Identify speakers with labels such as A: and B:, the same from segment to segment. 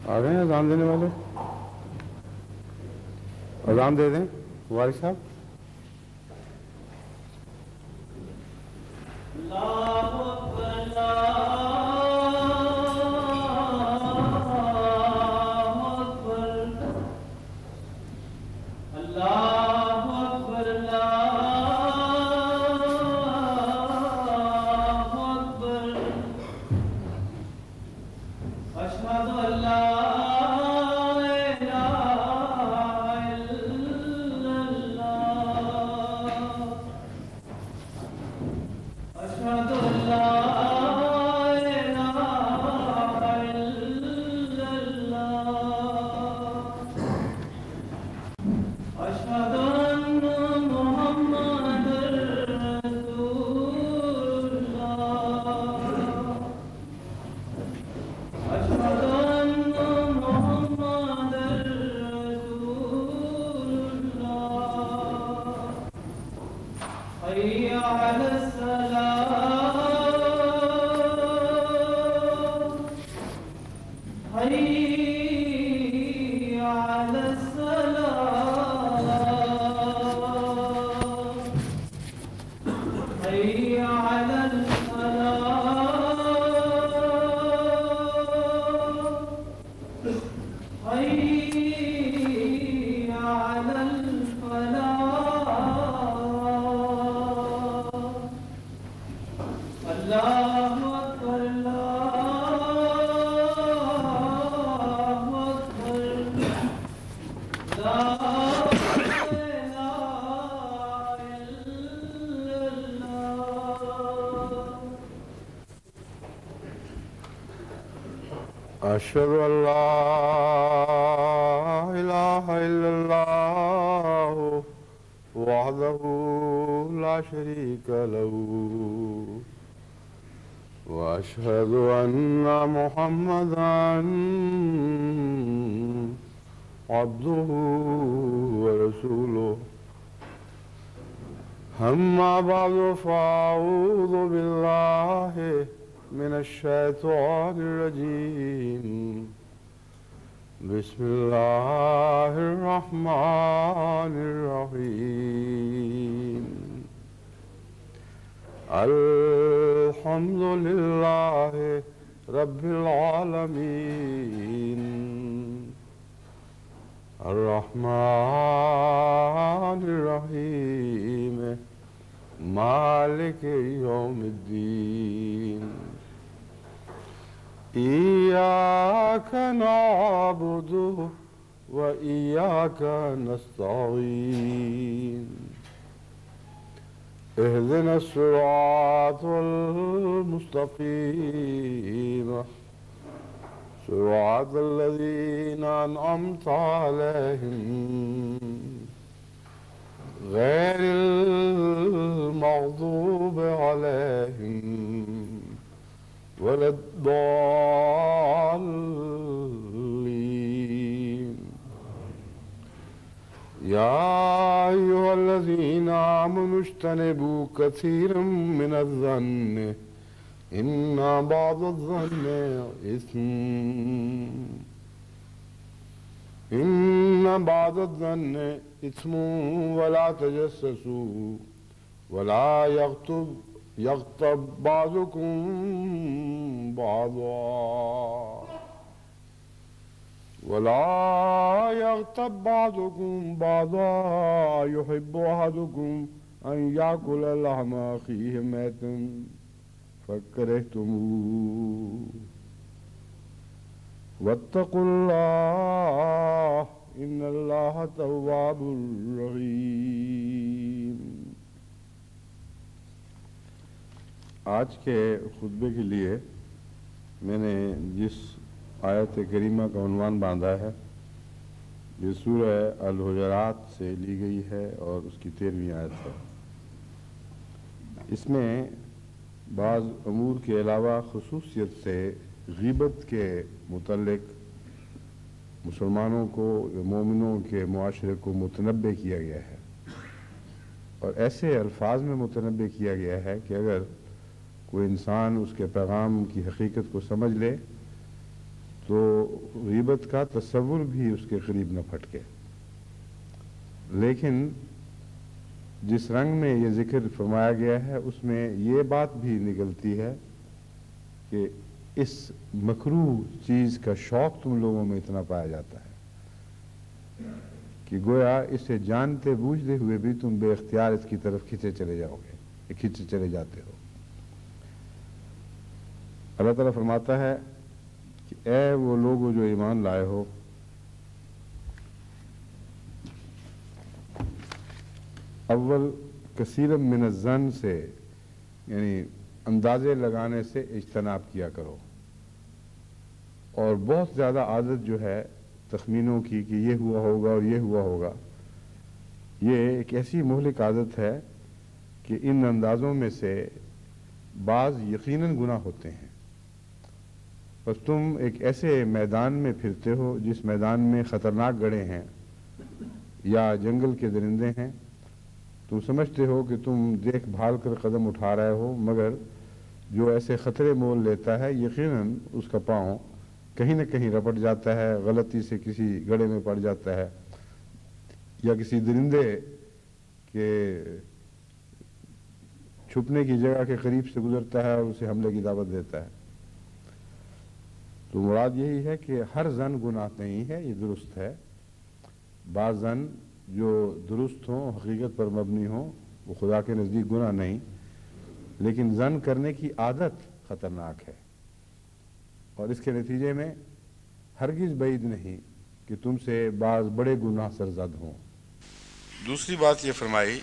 A: آ گئے ہیں اذان دینے والے؟ اذان دے دیں وارث صاحب. أشهد أن لا إله إلا الله وحده لا شريك له وأشهد أن محمدا عبده ورسوله أما بعد فأعوذ بالله من الشيطان الرجيم بسم الله الرحمن الرحيم الحمد لله رب العالمين الرحمن الرحيم مالك يوم الدين إياك نعبد وإياك نستعين اهدنا الصراط المستقيم صراط الذين أنعمت عليهم غير المغضوب عليهم ولا الضالين يا أيها الذين آمنوا اجتنبوا كثيرا من الظن إن بعض الظن إثم إن بعض الظن إثم ولا تجسسوا ولا يغتب بعضكم بعضا ولا يغتب بعضكم بعضا يحب أحدكم أن يأكل لحم أخيه ميتا فكرهتموه واتقوا الله إن الله تواب رحيم. آج کے خطبے کے لیے میں نے جس آیت کریمہ کا عنوان باندھا ہے یہ سورہ الحجرات سے لی گئی ہے اور اس کی 13ویں آیت ہے. اس میں بعض امور کے علاوہ خصوصیت سے غیبت کے متعلق مسلمانوں کو مومنوں کے معاشرے کو متنبع کیا گیا ہے اور ایسے الفاظ میں متنبع کیا گیا ہے کہ اگر کوئی انسان اس کے پیغام کی حقیقت کو سمجھ لے تو غیبت کا تصور بھی اس کے قریب نہ پھٹکے۔ لیکن جس رنگ میں یہ ذکر فرمایا گیا ہے اس میں یہ بات بھی نکلتی ہے کہ اس مکروہ چیز کا شوق تم لوگوں میں اتنا پایا جاتا ہے کہ گویا اسے جانتے بوجھتے ہوئے بھی تم بے اختیار اس کی طرف کھینچے چلے جاؤ گے، کھینچے چلے جاتے ہو۔ اللہ تعالیٰ فرماتا ہے کہ اے وہ لوگ جو ایمان لائے ہو، اول کثیر من الظن سے یعنی اندازے لگانے سے اجتناب کیا کرو، اور بہت زیادہ عادت جو ہے تخمینوں کی کہ یہ ہوا ہوگا اور یہ ہوا ہوگا، یہ ایک ایسی مہلک عادت ہے کہ ان اندازوں میں سے بعض یقیناً گناہ ہوتے ہیں۔ بس تم ایک ایسے میدان میں پھرتے ہو جس میدان میں خطرناک گڑھے ہیں یا جنگل کے درندے ہیں، تم سمجھتے ہو کہ تم دیکھ بھال کر قدم اٹھا رہے ہو، مگر جو ایسے خطرے مول لیتا ہے یقیناً اس کا پاؤں کہیں نہ کہیں رپٹ جاتا ہے، غلطی سے کسی گڑھے میں پڑ جاتا ہے یا کسی درندے کے چھپنے کی جگہ کے قریب سے گزرتا ہے اور اسے حملے کی دعوت دیتا ہے۔ تو مراد یہی ہے کہ ہر ظن گناہ نہیں ہے، یہ درست ہے۔ بعض ظن جو درست ہوں، حقیقت پر مبنی ہوں، وہ خدا کے نزدیک گناہ نہیں، لیکن ظن کرنے کی عادت خطرناک ہے، اور اس کے نتیجے میں ہرگز بعید نہیں کہ تم سے بعض بڑے گناہ سرزد ہوں۔ دوسری بات یہ فرمائی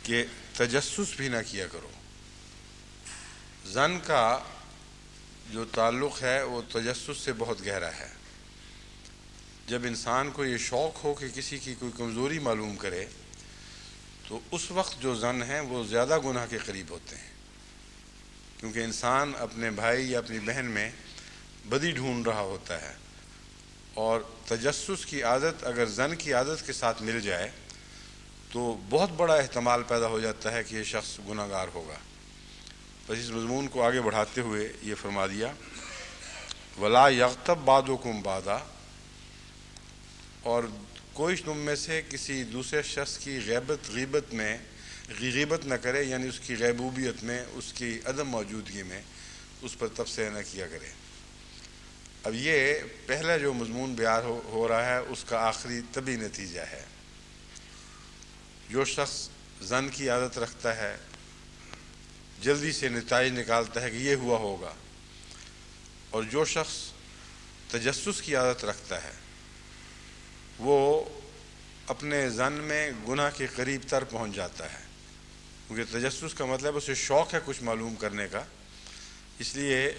A: کہ تجسس بھی نہ کیا کرو۔ ظن کا جو تعلق ہے وہ تجسس سے بہت گہرا ہے۔ جب انسان کو یہ شوق ہو کہ کسی کی کوئی کمزوری معلوم کرے تو اس وقت جو ظن ہیں وہ زیادہ گناہ کے قریب ہوتے ہیں، کیونکہ انسان اپنے بھائی یا اپنی بہن میں بدی ڈھونڈ رہا ہوتا ہے، اور تجسس کی عادت اگر ظن کی عادت کے ساتھ مل جائے تو بہت بڑا احتمال پیدا ہو جاتا ہے کہ یہ شخص گناہ گار ہوگا۔ بس اس مضمون کو آگے بڑھاتے ہوئے یہ فرما دیا وَلَا يَغْتَبْ بَعْضُكُمْ بَعْضًا، اور کوئی تم میں سے کسی دوسرے شخص کی غیبت نہ کرے، یعنی اس کی غیبوبیت میں، اس کی عدم موجودگی میں اس پر تبصرہ نہ کیا کرے۔ اب یہ پہلا جو مضمون بیان ہو رہا ہے اس کا آخری طبی نتیجہ ہے۔ جو شخص ظن کی عادت رکھتا ہے جلدی سے نتائج نکالتا ہے کہ یہ ہوا ہوگا، اور جو شخص تجسس کی عادت رکھتا ہے وہ اپنے ظن میں گناہ کے قریب تر پہنچ جاتا ہے، کیونکہ تجسس کا مطلب اسے شوق ہے کچھ معلوم کرنے کا، اس لیے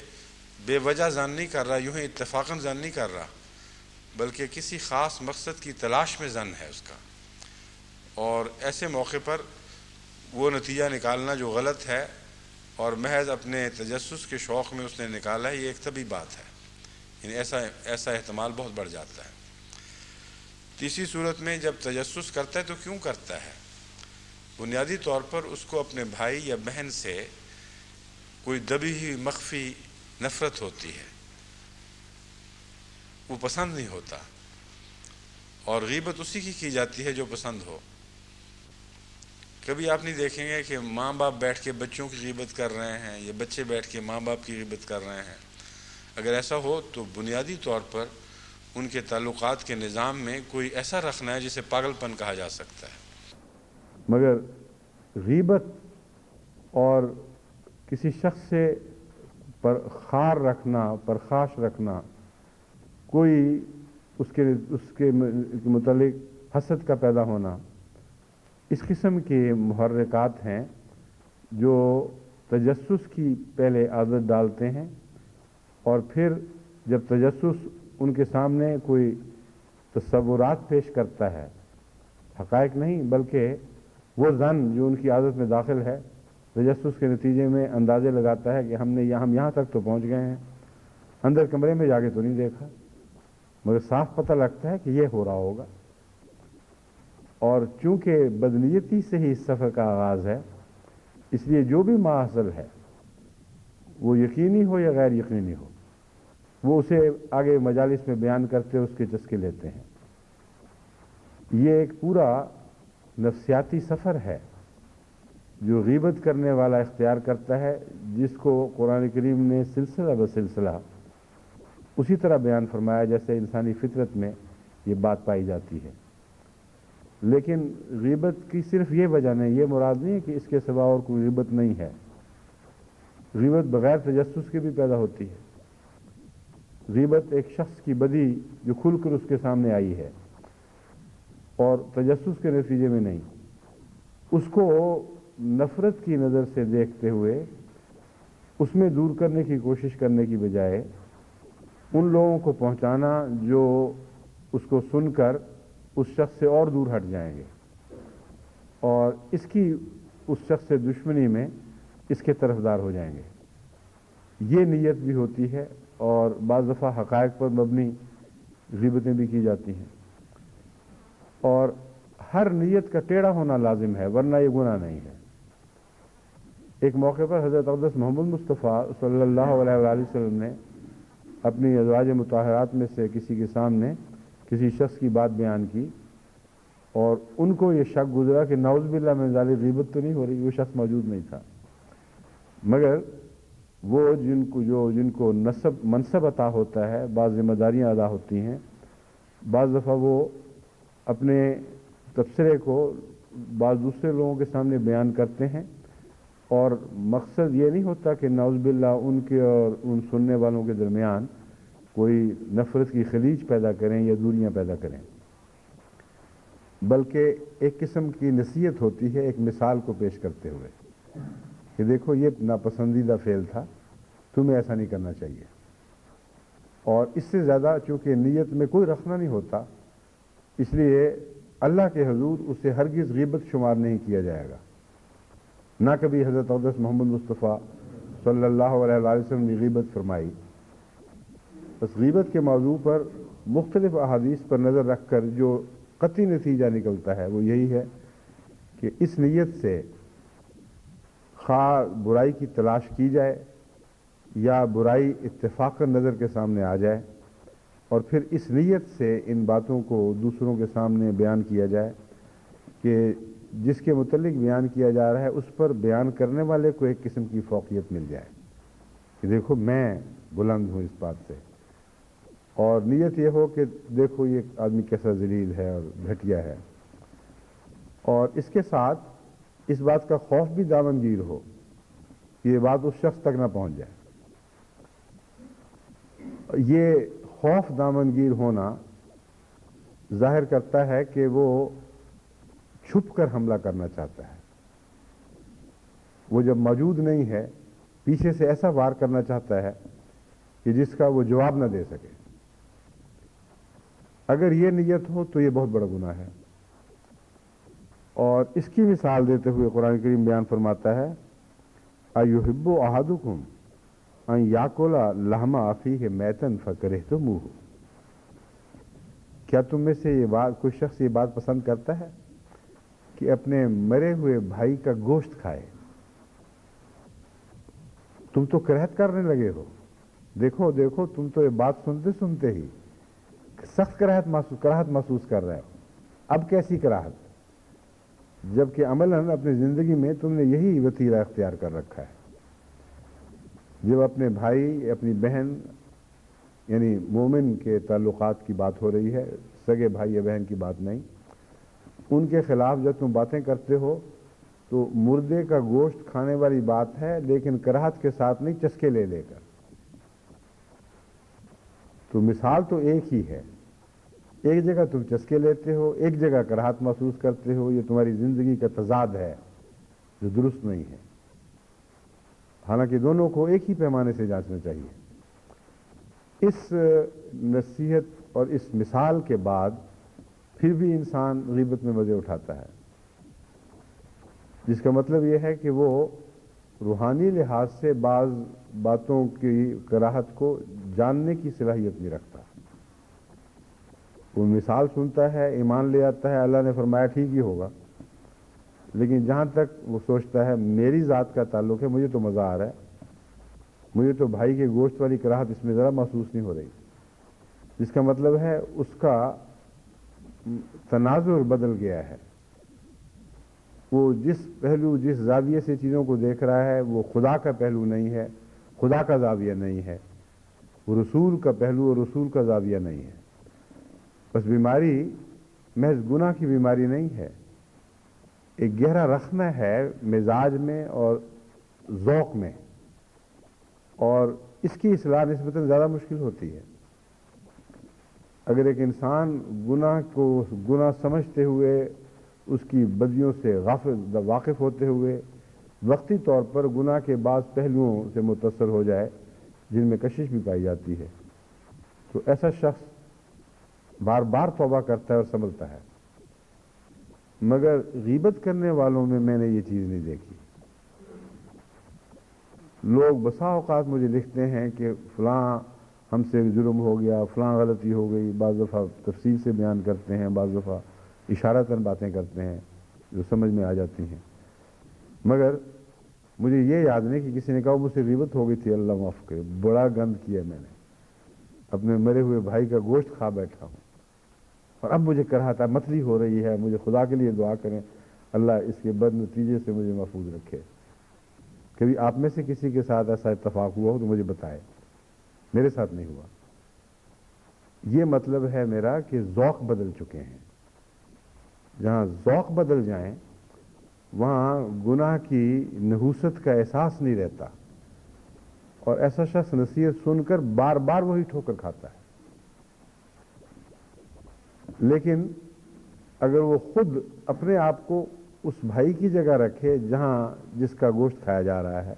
A: بے وجہ ظن نہیں کر رہا، یوں ہی اتفاقاً ظن نہیں کر رہا، بلکہ کسی خاص مقصد کی تلاش میں ظن ہے اس کا، اور ایسے موقع پر وہ نتیجہ نکالنا جو غلط ہے اور محض اپنے تجسس کے شوق میں اس نے نکالا ہے، یہ ایک طبی بات ہے، یعنی ایسا احتمال بہت بڑھ جاتا ہے۔ تیسری صورت میں جب تجسس کرتا ہے تو کیوں کرتا ہے؟ بنیادی طور پر اس کو اپنے بھائی یا بہن سے کوئی دبی ہوئی مخفی نفرت ہوتی ہے، وہ پسند نہیں ہوتا، اور غیبت اسی کی جاتی ہے جو پسند ہو۔ کبھی آپ نہیں دیکھیں گے کہ ماں باپ بیٹھ کے بچوں کی غیبت کر رہے ہیں یا بچے بیٹھ کے ماں باپ کی غیبت کر رہے ہیں۔ اگر ایسا ہو تو بنیادی طور پر ان کے تعلقات کے نظام میں کوئی ایسا رکھنا ہے جسے پاگل پن کہا جا سکتا ہے۔ مگر غیبت اور کسی شخص سے خار رکھنا، پرخاش رکھنا، کوئی اس کے متعلق حسد کا پیدا ہونا، اس قسم کے محرکات ہیں جو تجسس کی پہلے عادت ڈالتے ہیں، اور پھر جب تجسس ان کے سامنے کوئی تصورات پیش کرتا ہے، حقائق نہیں بلکہ وہ ظن جو ان کی عادت میں داخل ہے، تجسس کے نتیجے میں اندازے لگاتا ہے کہ ہم یہاں تک تو پہنچ گئے ہیں، اندر کمرے میں جا کے تو نہیں دیکھا، مگر صاف پتہ لگتا ہے کہ یہ ہو رہا ہوگا، اور چونکہ بدنیتی سے ہی اس سفر کا آغاز ہے، اس لیے جو بھی ماحصل ہے وہ یقینی ہو یا غیر یقینی ہو، وہ اسے آگے مجالس میں بیان کرتے اس کے چسکے لیتے ہیں۔ یہ ایک پورا نفسیاتی سفر ہے جو غیبت کرنے والا اختیار کرتا ہے، جس کو قرآن کریم نے سلسلہ بسلسلہ اسی طرح بیان فرمایا جیسے انسانی فطرت میں یہ بات پائی جاتی ہے۔ لیکن غیبت کی صرف یہ وجہ نہیں، یہ مراد نہیں ہے کہ اس کے سوا اور کوئی غیبت نہیں ہے۔ غیبت بغیر تجسس کے بھی پیدا ہوتی ہے۔ غیبت ایک شخص کی بدی جو کھل کر اس کے سامنے آئی ہے اور تجسس کے نتیجے میں نہیں، اس کو نفرت کی نظر سے دیکھتے ہوئے اس میں دور کرنے کی کوشش کرنے کی بجائے ان لوگوں کو پہنچانا جو اس کو سن کر اس شخص سے اور دور ہٹ جائیں گے اور اس کی اس شخص سے دشمنی میں اس کے طرفدار ہو جائیں گے۔ یہ نیت بھی ہوتی ہے اور بعض دفعہ حقائق پر مبنی غیبتیں بھی کی جاتی ہیں، اور ہر نیت کا ٹیڑھا ہونا لازم ہے ورنہ یہ گناہ نہیں ہے۔ ایک موقع پر حضرت اقدس محمد مصطفیٰ صلی اللہ علیہ وآلہ وسلم نے اپنی ازواج مطہرات میں سے کسی کے سامنے کسی شخص کی بات بیان کی اور ان کو یہ شک گزرا کہ نعوذ باللہ من ذالک غیبت تو نہیں ہو رہی، وہ شخص موجود نہیں تھا، مگر وہ جن کو منصب عطا ہوتا ہے، بعض ذمہ داریاں ادا ہوتی ہیں، بعض دفعہ وہ اپنے تبصرے کو بعض دوسرے لوگوں کے سامنے بیان کرتے ہیں اور مقصد یہ نہیں ہوتا کہ نعوذ باللہ ان کے اور ان سننے والوں کے درمیان کوئی نفرت کی خلیج پیدا کریں یا دوریاں پیدا کریں، بلکہ ایک قسم کی نصیحت ہوتی ہے ایک مثال کو پیش کرتے ہوئے کہ دیکھو یہ ناپسندیدہ فعل تھا، تمہیں ایسا نہیں کرنا چاہیے۔ اور اس سے زیادہ چونکہ نیت میں کوئی رکھنا نہیں ہوتا، اس لیے اللہ کے حضور اسے ہرگز غیبت شمار نہیں کیا جائے گا۔ نہ کبھی حضرت اقدس محمد مصطفیٰ صلی اللہ علیہ وآلہ وسلم نے غیبت فرمائی۔ بس غیبت کے موضوع پر مختلف احادیث پر نظر رکھ کر جو قطعی نتیجہ نکلتا ہے وہ یہی ہے کہ اس نیت سے خواہ برائی کی تلاش کی جائے یا برائی اتفاقاً نظر کے سامنے آ جائے اور پھر اس نیت سے ان باتوں کو دوسروں کے سامنے بیان کیا جائے کہ جس کے متعلق بیان کیا جا رہا ہے اس پر بیان کرنے والے کو ایک قسم کی فوقیت مل جائے کہ دیکھو میں بلند ہوں اس بات سے، اور نیت یہ ہو کہ دیکھو یہ آدمی کیسا ذلیل ہے اور گھٹیا ہے، اور اس کے ساتھ اس بات کا خوف بھی دامنگیر ہو کہ یہ بات اس شخص تک نہ پہنچ جائے۔ یہ خوف دامنگیر ہونا ظاہر کرتا ہے کہ وہ چھپ کر حملہ کرنا چاہتا ہے، وہ جب موجود نہیں ہے پیچھے سے ایسا وار کرنا چاہتا ہے کہ جس کا وہ جواب نہ دے سکے۔ اگر یہ نیت ہو تو یہ بہت بڑا گناہ ہے، اور اس کی مثال دیتے ہوئے قرآن کریم بیان فرماتا ہے اَیُحِبُّ أَحَدُکُمْ أَن یَأْکُلَ لَحْمَ أَخِیہِ مَیْتًا فَکَرِہْتُمُوہُ، کیا تم میں سے کوئی شخص یہ بات پسند کرتا ہے کہ اپنے مرے ہوئے بھائی کا گوشت کھائے؟ تم تو کراہت کرنے لگے ہو، دیکھو دیکھو تم تو یہ بات سنتے سنتے ہی سخت کراہت محسوس کر رہے ہو۔ اب کیسی کراہت جبکہ عملاً اپنی زندگی میں تم نے یہی وتیرہ اختیار کر رکھا ہے۔ جب اپنے بھائی اپنی بہن یعنی مومن کے تعلقات کی بات ہو رہی ہے، سگے بھائی یا بہن کی بات نہیں، ان کے خلاف جب تم باتیں کرتے ہو تو مردے کا گوشت کھانے والی بات ہے، لیکن کراہت کے ساتھ نہیں، چسکے لے لے کر۔ تو مثال تو ایک ہی ہے، ایک جگہ تم چسکے لیتے ہو، ایک جگہ کراہت محسوس کرتے ہو۔ یہ تمہاری زندگی کا تضاد ہے جو درست نہیں ہے، حالانکہ دونوں کو ایک ہی پیمانے سے جانچنا چاہیے۔ اس نصیحت اور اس مثال کے بعد پھر بھی انسان غیبت میں مزے اٹھاتا ہے، جس کا مطلب یہ ہے کہ وہ روحانی لحاظ سے بعض باتوں کی کراہت کو جاننے کی صلاحیت نہیں رکھتا۔ وہ مثال سنتا ہے، ایمان لے آتا ہے، اللہ نے فرمایا ٹھیک ہی ہوگا، لیکن جہاں تک وہ سوچتا ہے میری ذات کا تعلق ہے، مجھے تو مزہ آ رہا ہے، مجھے تو بھائی کے گوشت والی کراہت اس میں ذرا محسوس نہیں ہو رہی، جس کا مطلب ہے اس کا تناظر بدل گیا ہے۔ وہ جس پہلو، جس زاویے سے چیزوں کو دیکھ رہا ہے وہ خدا کا پہلو نہیں ہے، خدا کا زاویہ نہیں ہے، وہ رسول کا پہلو اور رسول کا زاویہ نہیں ہے۔ بس بیماری محض گناہ کی بیماری نہیں ہے، ایک گہرا رخنہ ہے مزاج میں اور ذوق میں، اور اس کی اصلاح نسبتاً زیادہ مشکل ہوتی ہے۔ اگر ایک انسان گناہ کو گناہ سمجھتے ہوئے، اس کی بدیوں سے واقف ہوتے ہوئے وقتی طور پر گناہ کے بعض پہلوؤں سے متاثر ہو جائے جن میں کشش بھی پائی جاتی ہے، تو ایسا شخص بار بار توبہ کرتا ہے اور سنبھلتا ہے۔ مگر غیبت کرنے والوں میں نے یہ چیز نہیں دیکھی۔ لوگ بسا اوقات مجھے لکھتے ہیں کہ فلاں ہم سے جرم ہو گیا، فلاں غلطی ہو گئی، بعض دفعہ تفصیل سے بیان کرتے ہیں، بعض دفعہ اشارتاً باتیں کرتے ہیں جو سمجھ میں آ جاتی ہیں، مگر مجھے یہ یاد نہیں کہ کسی نے کہا مجھ سے غیبت ہو گئی تھی، اللہ معاف کرے، بڑا گند کیا میں نے، اپنے مرے ہوئے بھائی کا گوشت کھا بیٹھا ہوں اور اب مجھے کراہتا متلی ہو رہی ہے، مجھے خدا کے لیے دعا کریں اللہ اس کے بد نتیجے سے مجھے محفوظ رکھے۔ کبھی آپ میں سے کسی کے ساتھ ایسا اتفاق ہوا ہو تو مجھے بتائے، میرے ساتھ نہیں ہوا۔ یہ مطلب ہے میرا کہ ذوق بدل چکے ہیں۔ جہاں ذوق بدل جائیں وہاں گناہ کی نحوست کا احساس نہیں رہتا، اور ایسا شخص نصیحت سن کر بار بار وہی ٹھوکر کھاتا ہے۔ لیکن اگر وہ خود اپنے آپ کو اس بھائی کی جگہ رکھے جہاں جس کا گوشت کھایا جا رہا ہے،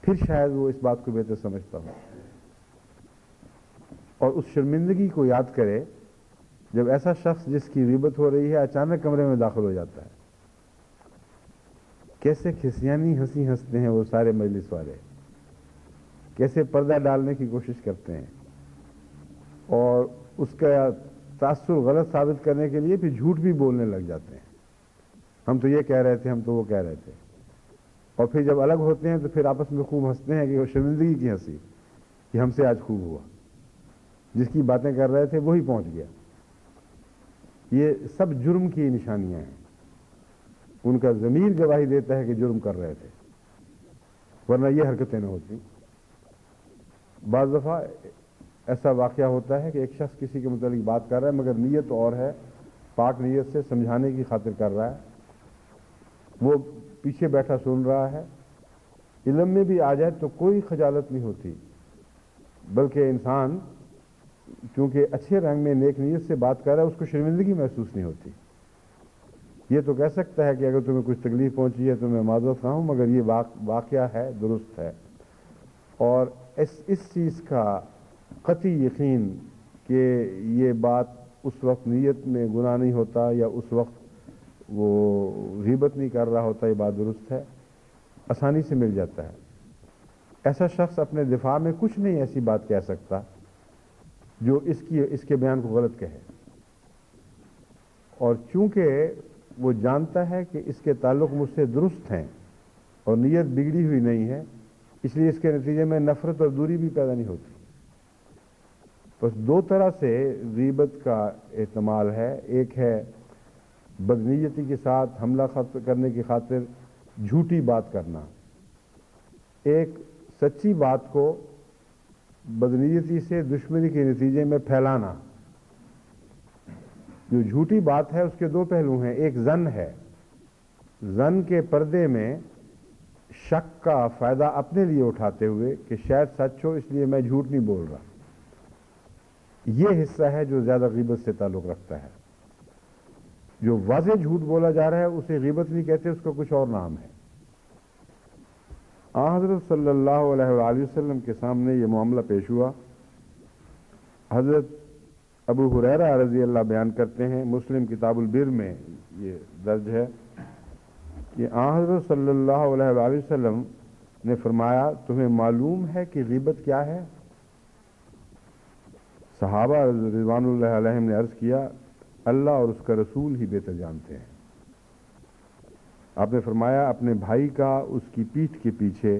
A: پھر شاید وہ اس بات کو بہتر سمجھتا ہو، اور اس شرمندگی کو یاد کرے جب ایسا شخص جس کی غیبت ہو رہی ہے اچانک کمرے میں داخل ہو جاتا ہے۔ کیسے کھسیانی ہنسی ہنستے ہیں وہ سارے مجلس والے، کیسے پردہ ڈالنے کی کوشش کرتے ہیں، اور اس کا تاثر غلط ثابت کرنے کے لیے پھر جھوٹ بھی بولنے لگ جاتے ہیں، ہم تو یہ کہہ رہے تھے، ہم تو وہ کہہ رہے تھے، اور پھر جب الگ ہوتے ہیں تو پھر آپس میں خوب ہنستے ہیں کہ وہ شرمندگی کی ہنسی کہ ہم سے آج خوب ہوا، جس کی باتیں کر رہے تھے وہی پہنچ گیا۔ یہ سب جرم کی نشانیاں ہیں، ان کا ضمیر گواہی دیتا ہے کہ جرم کر رہے تھے، ورنہ یہ حرکتیں نہ ہوتی۔ بعض دفعہ ایسا واقعہ ہوتا ہے کہ ایک شخص کسی کے متعلق بات کر رہا ہے مگر نیت اور ہے، پاک نیت سے سمجھانے کی خاطر کر رہا ہے، وہ پیچھے بیٹھا سن رہا ہے، علم میں بھی آ جائے تو کوئی خجالت نہیں ہوتی، بلکہ انسان چونکہ اچھے رنگ میں نیک نیت سے بات کر رہا ہے اس کو شرمندگی محسوس نہیں ہوتی۔ یہ تو کہہ سکتا ہے کہ اگر تمہیں کچھ تکلیف پہنچی ہے تو میں معذرت خواہ ہوں، مگر یہ واقعہ ہے، درست ہے، اور اس چیز کا قطعی یقین کہ یہ بات اس وقت نیت میں گناہ نہیں ہوتا یا اس وقت وہ غیبت نہیں کر رہا ہوتا، یہ بات درست ہے، آسانی سے مل جاتا ہے۔ ایسا شخص اپنے دفاع میں کچھ نہیں ایسی بات کہہ سکتا جو اس کے بیان کو غلط کہے، اور چونکہ وہ جانتا ہے کہ اس کے تعلق مجھ سے درست ہیں اور نیت بگڑی ہوئی نہیں ہے، اس لیے اس کے نتیجے میں نفرت اور دوری بھی پیدا نہیں ہوتی۔ بس دو طرح سے غیبت کا احتمال ہے، ایک ہے بدنیتی کے ساتھ حملہ کرنے کی خاطر جھوٹی بات کرنا، ایک سچی بات کو بدنیتی سے دشمنی کے نتیجے میں پھیلانا۔ جو جھوٹی بات ہے اس کے دو پہلو ہیں، ایک ظن ہے، ظن کے پردے میں شک کا فائدہ اپنے لیے اٹھاتے ہوئے کہ شاید سچ ہو اس لیے میں جھوٹ نہیں بول رہا، یہ حصہ ہے جو زیادہ غیبت سے تعلق رکھتا ہے۔ جو واضح جھوٹ بولا جا رہا ہے اسے غیبت نہیں کہتے، اس کا کچھ اور نام ہے۔ حضرت صلی اللہ علیہ وآلہ وسلم کے سامنے یہ معاملہ پیش ہوا۔ حضرت ابو ہریرہ رضی اللہ بیان کرتے ہیں، مسلم کتاب البر میں یہ درج ہے کہ حضرت صلی اللہ علیہ وآلہ وسلم نے فرمایا، تمہیں معلوم ہے کہ غیبت کیا ہے؟ صحابہ رضوان اللہ علیہم نے عرض کیا، اللہ اور اس کا رسول ہی بہتر جانتے ہیں۔ آپ نے فرمایا، اپنے بھائی کا اس کی پیٹھ کے پیچھے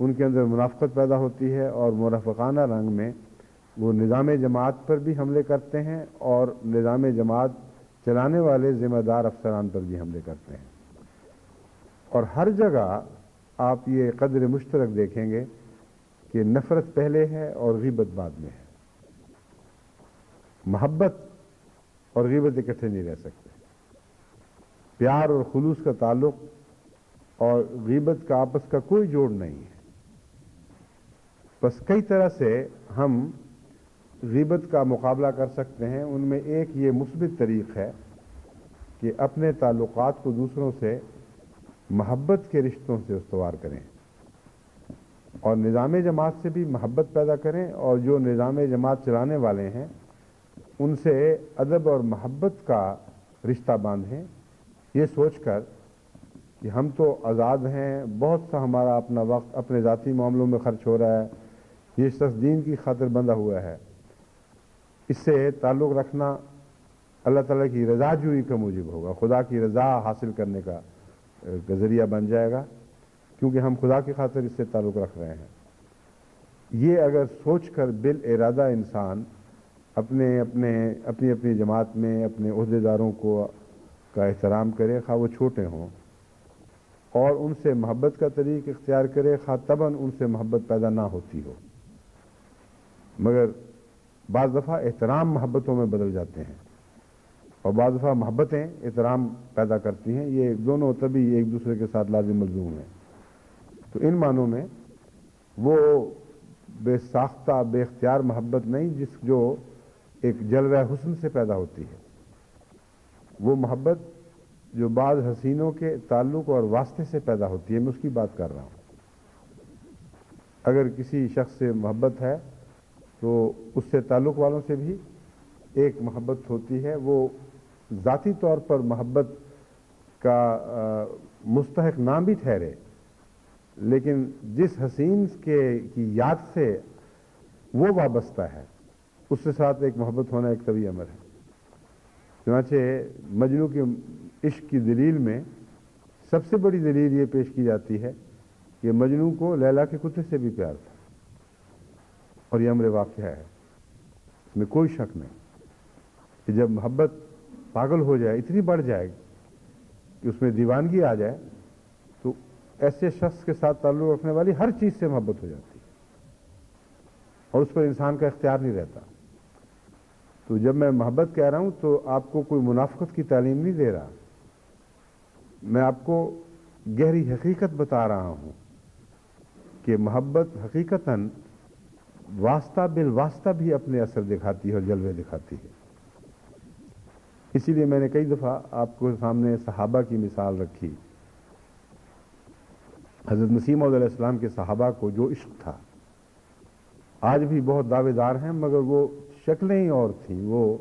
A: ان کے اندر منافقت پیدا ہوتی ہے اور منافقانہ رنگ میں وہ نظام جماعت پر بھی حملے کرتے ہیں اور نظام جماعت چلانے والے ذمہ دار افسران پر بھی حملے کرتے ہیں۔ اور ہر جگہ آپ یہ قدر مشترک دیکھیں گے کہ نفرت پہلے ہے اور غیبت بعد میں ہے۔ محبت اور غیبت اکٹھے نہیں رہ سکتے۔ پیار اور خلوص کا تعلق اور غیبت کا آپس کا کوئی جوڑ نہیں ہے۔ بس کئی طرح سے ہم غیبت کا مقابلہ کر سکتے ہیں۔ ان میں ایک یہ مثبت طریق ہے کہ اپنے تعلقات کو دوسروں سے محبت کے رشتوں سے استوار کریں اور نظام جماعت سے بھی محبت پیدا کریں، اور جو نظام جماعت چلانے والے ہیں ان سے ادب اور محبت کا رشتہ باندھیں، یہ سوچ کر کہ ہم تو آزاد ہیں، بہت سا ہمارا اپنا وقت اپنے ذاتی معاملوں میں خرچ ہو رہا ہے، یہ شخص دین کی خاطر بندھا ہوا ہے، اس سے تعلق رکھنا اللہ تعالیٰ کی رضا جوئی کا موجب ہوگا، خدا کی رضا حاصل کرنے کا ذریعہ بن جائے گا، کیونکہ ہم خدا کی خاطر اس سے تعلق رکھ رہے ہیں۔ یہ اگر سوچ کر بالارادہ انسان اپنی جماعت میں اپنے عہدیداروں کا احترام کرے، خواہ وہ چھوٹے ہوں، اور ان سے محبت کا طریق اختیار کرے، خواہ طبعاً ان سے محبت پیدا نہ ہوتی ہو، مگر بعض دفعہ احترام محبتوں میں بدل جاتے ہیں اور بعض دفعہ محبتیں احترام پیدا کرتی ہیں، یہ دونوں طبی ایک دوسرے کے ساتھ لازم ملزوم ہیں۔ تو ان معنوں میں وہ بے ساختہ بے اختیار محبت نہیں جو ایک جلوہ حسن سے پیدا ہوتی ہے، وہ محبت جو بعض حسینوں کے تعلق اور واسطے سے پیدا ہوتی ہے، میں اس کی بات کر رہا ہوں۔ اگر کسی شخص سے محبت ہے تو اس سے تعلق والوں سے بھی ایک محبت ہوتی ہے، وہ ذاتی طور پر محبت کا مستحق نہ بھی ٹھہرے، لیکن جس حسین کی یاد سے وہ وابستہ ہے اس کے ساتھ ایک محبت ہونا ایک طبیعی امر ہے۔ چنانچہ مجنو کے عشق کی دلیل میں سب سے بڑی دلیل یہ پیش کی جاتی ہے کہ مجنو کو لیلا کے کتے سے بھی پیار تھا، اور یہ امر واقعہ ہے، اس میں کوئی شک نہیں کہ جب محبت پاگل ہو جائے، اتنی بڑھ جائے کہ اس میں دیوانگی آ جائے، تو ایسے شخص کے ساتھ تعلق رکھنے والی ہر چیز سے محبت ہو جاتی ہے اور اس پر انسان کا اختیار نہیں رہتا۔ تو جب میں محبت کہہ رہا ہوں تو آپ کو کوئی منافقت کی تعلیم نہیں دے رہا، میں آپ کو گہری حقیقت بتا رہا ہوں کہ محبت حقیقتاً واسطہ بالواسطہ بھی اپنے اثر دکھاتی ہے اور جلوے دکھاتی ہے۔ اسی لیے میں نے کئی دفعہ آپ کو سامنے صحابہ کی مثال رکھی۔ حضرت مسیح موعود علیہ السلام کے صحابہ کو جو عشق تھا، آج بھی بہت دعوے دار ہیں، مگر وہ شکلیں ہی اور تھیں، وہ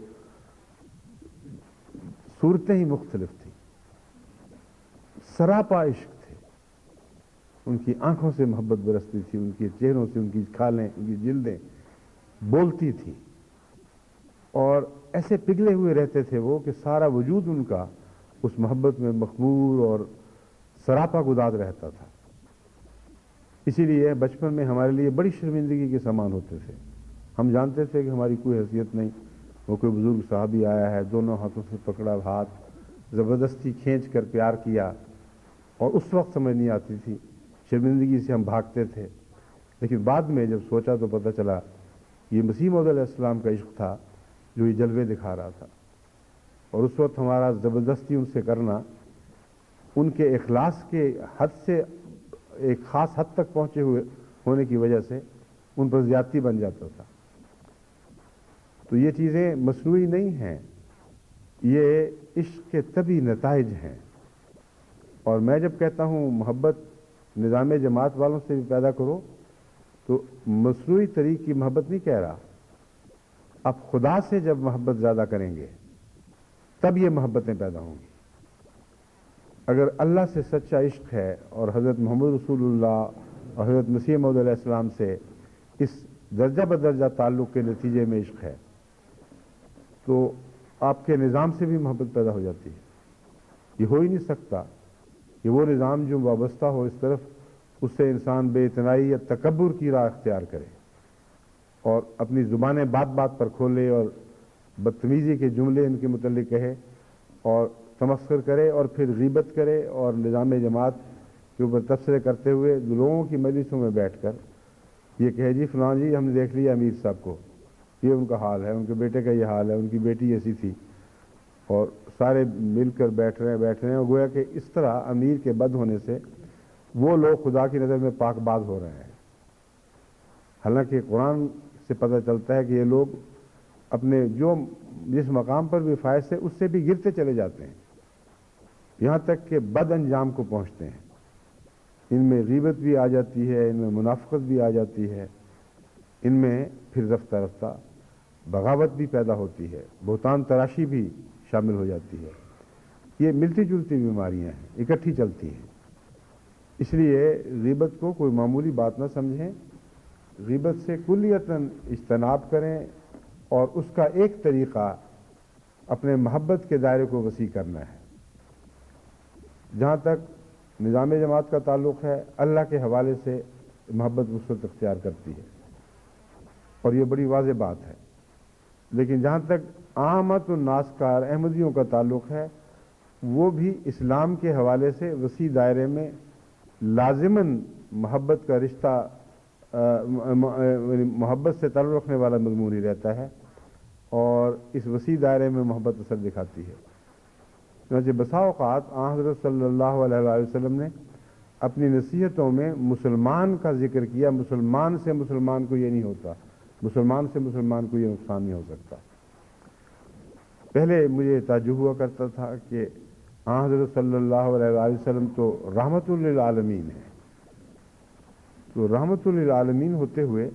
A: صورتیں ہی مختلف تھیں، سراپا عشق تھے، ان کی آنکھوں سے محبت برستی تھی، ان کے چہروں سے، ان کی کھالیں، ان کی جلدیں بولتی تھیں، اور ایسے پگھلے ہوئے رہتے تھے وہ کہ سارا وجود ان کا اس محبت میں مخمور اور سراپا گداز رہتا تھا۔ اسی لیے بچپن میں ہمارے لیے بڑی شرمندگی کے سامان ہوتے تھے، ہم جانتے تھے کہ ہماری کوئی حیثیت نہیں، وہ کوئی بزرگ صحابی آیا ہے، دونوں ہاتھوں سے پکڑا، ہاتھ زبردستی کھینچ کر پیار کیا، اور اس وقت سمجھ نہیں آتی تھی، شرمندگی سے ہم بھاگتے تھے، لیکن بعد میں جب سوچا تو پتہ چلا یہ مسیح موعود علیہ السلام کا عشق تھا جو یہ جلوے دکھا رہا تھا، اور اس وقت ہمارا زبردستی ان سے کرنا ان کے اخلاص کے حد سے ایک خاص حد تک پہنچے ہوئے ہونے کی وجہ سے ان پر زیادتی بن جاتا تھا۔ تو یہ چیزیں مصنوعی نہیں ہیں، یہ عشق کے طبعی نتائج ہیں، اور میں جب کہتا ہوں محبت نظام جماعت والوں سے بھی پیدا کرو تو مصنوعی طریق کی محبت نہیں کہہ رہا، اب خدا سے جب محبت زیادہ کریں گے تب یہ محبتیں پیدا ہوں گی۔ اگر اللہ سے سچا عشق ہے اور حضرت محمد رسول اللہ اور حضرت مسیح موعود علیہ السلام سے اس درجہ بدرجہ تعلق کے نتیجے میں عشق ہے تو آپ کے نظام سے بھی محبت پیدا ہو جاتی ہے۔ یہ ہو ہی نہیں سکتا کہ وہ نظام جو وابستہ ہو اس طرف اس سے انسان بے اتنائی یا تکبر کی راہ اختیار کرے اور اپنی زبانیں بات بات پر کھولے اور بدتمیزی کے جملے ان کے متعلق کہے اور تمسخر کرے اور پھر غیبت کرے اور نظام جماعت کے اوپر تبصرے کرتے ہوئے لوگوں کی مجلسوں میں بیٹھ کر یہ کہے جی فلاں جی ہم نے دیکھ لیا امیر صاحب کو، یہ ان کا حال ہے، ان کے بیٹے کا یہ حال ہے، ان کی بیٹی ایسی تھی، اور سارے مل کر بیٹھ رہے ہیں اور گویا کہ اس طرح امیر کے بد ہونے سے وہ لوگ خدا کی نظر میں پاک باز ہو رہے ہیں۔ حالانکہ قرآن سے پتہ چلتا ہے کہ یہ لوگ اپنے جس مقام پر بھی فائز سے اس سے بھی گرتے چلے جاتے ہیں، یہاں تک کہ بد انجام کو پہنچتے ہیں۔ ان میں غیبت بھی آ جاتی ہے، ان میں منافقت بھی آ جاتی ہے، ان میں پھر رفتہ رفتہ بغاوت بھی پیدا ہوتی ہے، بہتان تراشی بھی شامل ہو جاتی ہے۔ یہ ملتی جلتی بیماریاں ہیں، اکٹھی چلتی ہیں۔ اس لیے غیبت کو کوئی معمولی بات نہ سمجھیں، غیبت سے کلیتاً اجتناب کریں، اور اس کا ایک طریقہ اپنے محبت کے دائرے کو وسیع کرنا ہے۔ جہاں تک نظام جماعت کا تعلق ہے، اللہ کے حوالے سے محبت وسعت اختیار کرتی ہے اور یہ بڑی واضح بات ہے، لیکن جہاں تک عامت الناس کا احمدیوں کا تعلق ہے، وہ بھی اسلام کے حوالے سے وسیع دائرے میں لازماً محبت کا رشتہ محبت سے تعلق رکھنے والا مضمون ہی رہتا ہے، اور اس وسیع دائرے میں محبت اثر دکھاتی ہے۔ چنانچہ بسا اوقات حضرت صلی اللہ علیہ وآلہ وسلم نے اپنی نصیحتوں میں مسلمان کا ذکر کیا، مسلمان سے مسلمان کو یہ نہیں ہوتا، مسلمان سے مسلمان کو یہ نقصان نہیں ہو سکتا۔ پہلے مجھے تعجب ہوا کرتا تھا کہ حضرت صلی اللہ علیہ وآلہ وسلم تو رحمت للعالمین ہے، تو رحمت للعالمین ہوتے ہوئے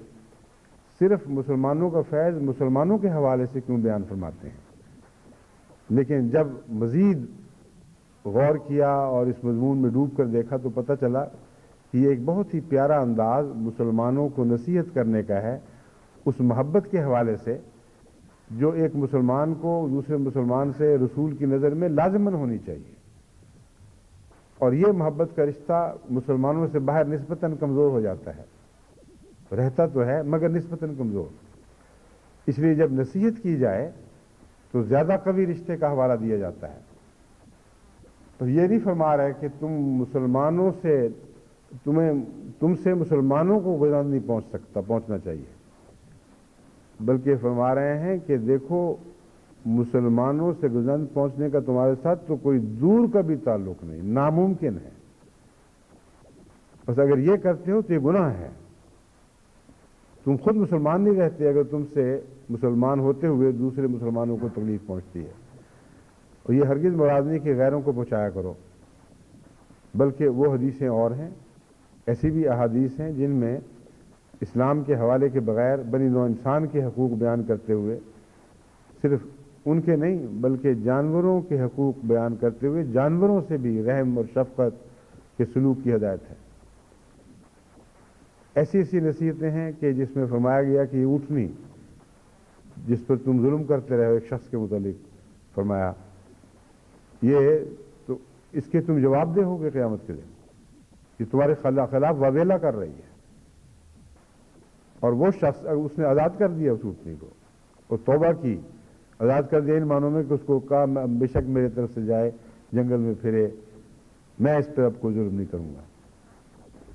A: صرف مسلمانوں کا فیض مسلمانوں کے حوالے سے کیوں بیان فرماتے ہیں؟ لیکن جب مزید غور کیا اور اس مضمون میں ڈوب کر دیکھا تو پتہ چلا کہ یہ ایک بہت ہی پیارا انداز مسلمانوں کو نصیحت کرنے کا ہے، اس محبت کے حوالے سے جو ایک مسلمان کو دوسرے مسلمان سے رسول کی نظر میں لازماً ہونی چاہیے۔ اور یہ محبت کا رشتہ مسلمانوں سے باہر نسبتاً کمزور ہو جاتا ہے، رہتا تو ہے مگر نسبتاً کمزور۔ اس لیے جب نصیحت کی جائے تو زیادہ قوی رشتے کا حوالہ دیا جاتا ہے۔ تو یہ نہیں فرما رہے کہ تم مسلمانوں سے تم سے مسلمانوں کو گزر نہیں پہنچنا چاہیے، بلکہ فرما رہے ہیں کہ دیکھو مسلمانوں سے گزر پہنچنے کا تمہارے ساتھ تو کوئی دور کا بھی تعلق نہیں، ناممکن ہے، بس اگر یہ کرتے ہو تو یہ گناہ ہے۔ تم خود مسلمان نہیں رہتے اگر تم سے مسلمان ہوتے ہوئے دوسرے مسلمانوں کو تکلیف پہنچتی ہے، اور یہ ہرگز مراد نہیں کہ غیروں کو پہنچایا کرو، بلکہ وہ حدیثیں اور ہیں، ایسی بھی احادیث ہیں جن میں اسلام کے حوالے کے بغیر بنی نوع انسان کے حقوق بیان کرتے ہوئے صرف ان کے نہیں بلکہ جانوروں کے حقوق بیان کرتے ہوئے جانوروں سے بھی رحم اور شفقت کے سلوک کی ہدایت ہے۔ ایسی ایسی نصیحتیں ہیں کہ جس میں فرمایا گیا کہ یہ اونٹنی جس پر تم ظلم کرتے رہے ہو، ایک شخص کے متعلق فرمایا، یہ تو اس کے تم جواب دہ ہوگے قیامت کے دن، یہ تمہارے خلاف وابیلا کر رہی ہے، اور وہ شخص اس نے آزاد کر دیا اس اونٹنی کو اور توبہ کی، آزاد کر دیا ان معنوں میں کہ اس کو کہا بے شک میرے طرف سے جائے، جنگل میں پھرے، میں اس پہ اب کوئی ظلم نہیں کروں گا۔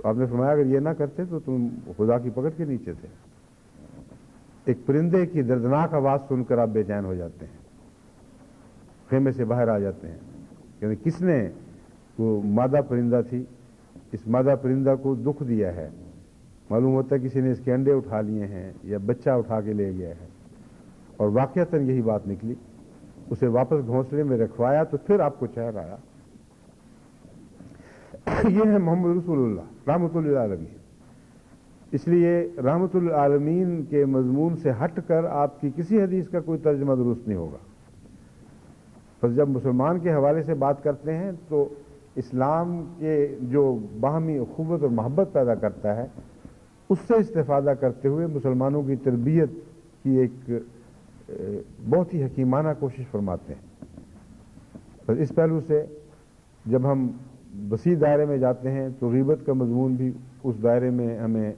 A: آپ نے فرمایا اگر یہ نہ کرتے تو تم خدا کی پکڑ کے نیچے تھے۔ ایک پرندے کی دردناک آواز سن کر آپ بے چین ہو جاتے ہیں، خیمے سے باہر آ جاتے ہیں، یعنی کس نے، وہ مادہ پرندہ تھی، اس مادہ پرندہ کو دکھ دیا ہے، معلوم ہوتا ہے کسی نے اس کے انڈے اٹھا لیے ہیں یا بچہ اٹھا کے لے گیا ہے، اور واقعتاً یہی بات نکلی، اسے واپس گھونسلے میں رکھوایا تو پھر آپ کو چہر آیا۔ یہ ہے محمد رسول اللہ رحمت للعالمین۔ اس لیے رحمت للعالمین کے مضمون سے ہٹ کر آپ کی کسی حدیث کا کوئی ترجمہ درست نہیں ہوگا۔ پس جب مسلمان کے حوالے سے بات کرتے ہیں تو اسلام کے جو باہمی اخوت اور محبت پیدا کرتا ہے اس سے استفادہ کرتے ہوئے مسلمانوں کی تربیت کی ایک بہت ہی حکیمانہ کوشش فرماتے ہیں۔ بس اس پہلو سے جب ہم وسیع دائرے میں جاتے ہیں تو غیبت کا مضمون بھی اس دائرے میں ہمیں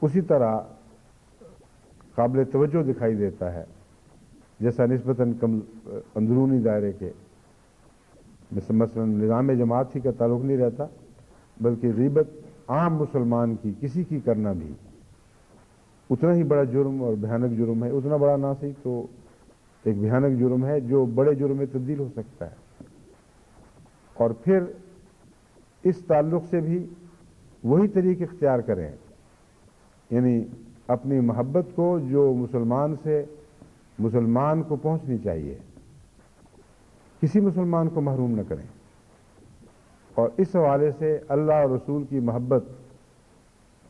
A: اسی طرح قابل توجہ دکھائی دیتا ہے جیسا نسبتاً کم اندرونی دائرے کے مثلا نظام جماعت ہی کا تعلق نہیں رہتا، بلکہ غیبت عام مسلمان کی کسی کی کرنا بھی اتنا ہی بڑا جرم اور بھیانک جرم ہے، اتنا بڑا نہ صحیح تو ایک بھیانک جرم ہے جو بڑے جرم میں تبدیل ہو سکتا ہے۔ اور پھر اس تعلق سے بھی وہی طریق اختیار کریں، یعنی اپنی محبت کو جو مسلمان سے مسلمان کو پہنچنی چاہیے، کسی مسلمان کو محروم نہ کریں، اور اس حوالے سے اللہ اور رسول کی محبت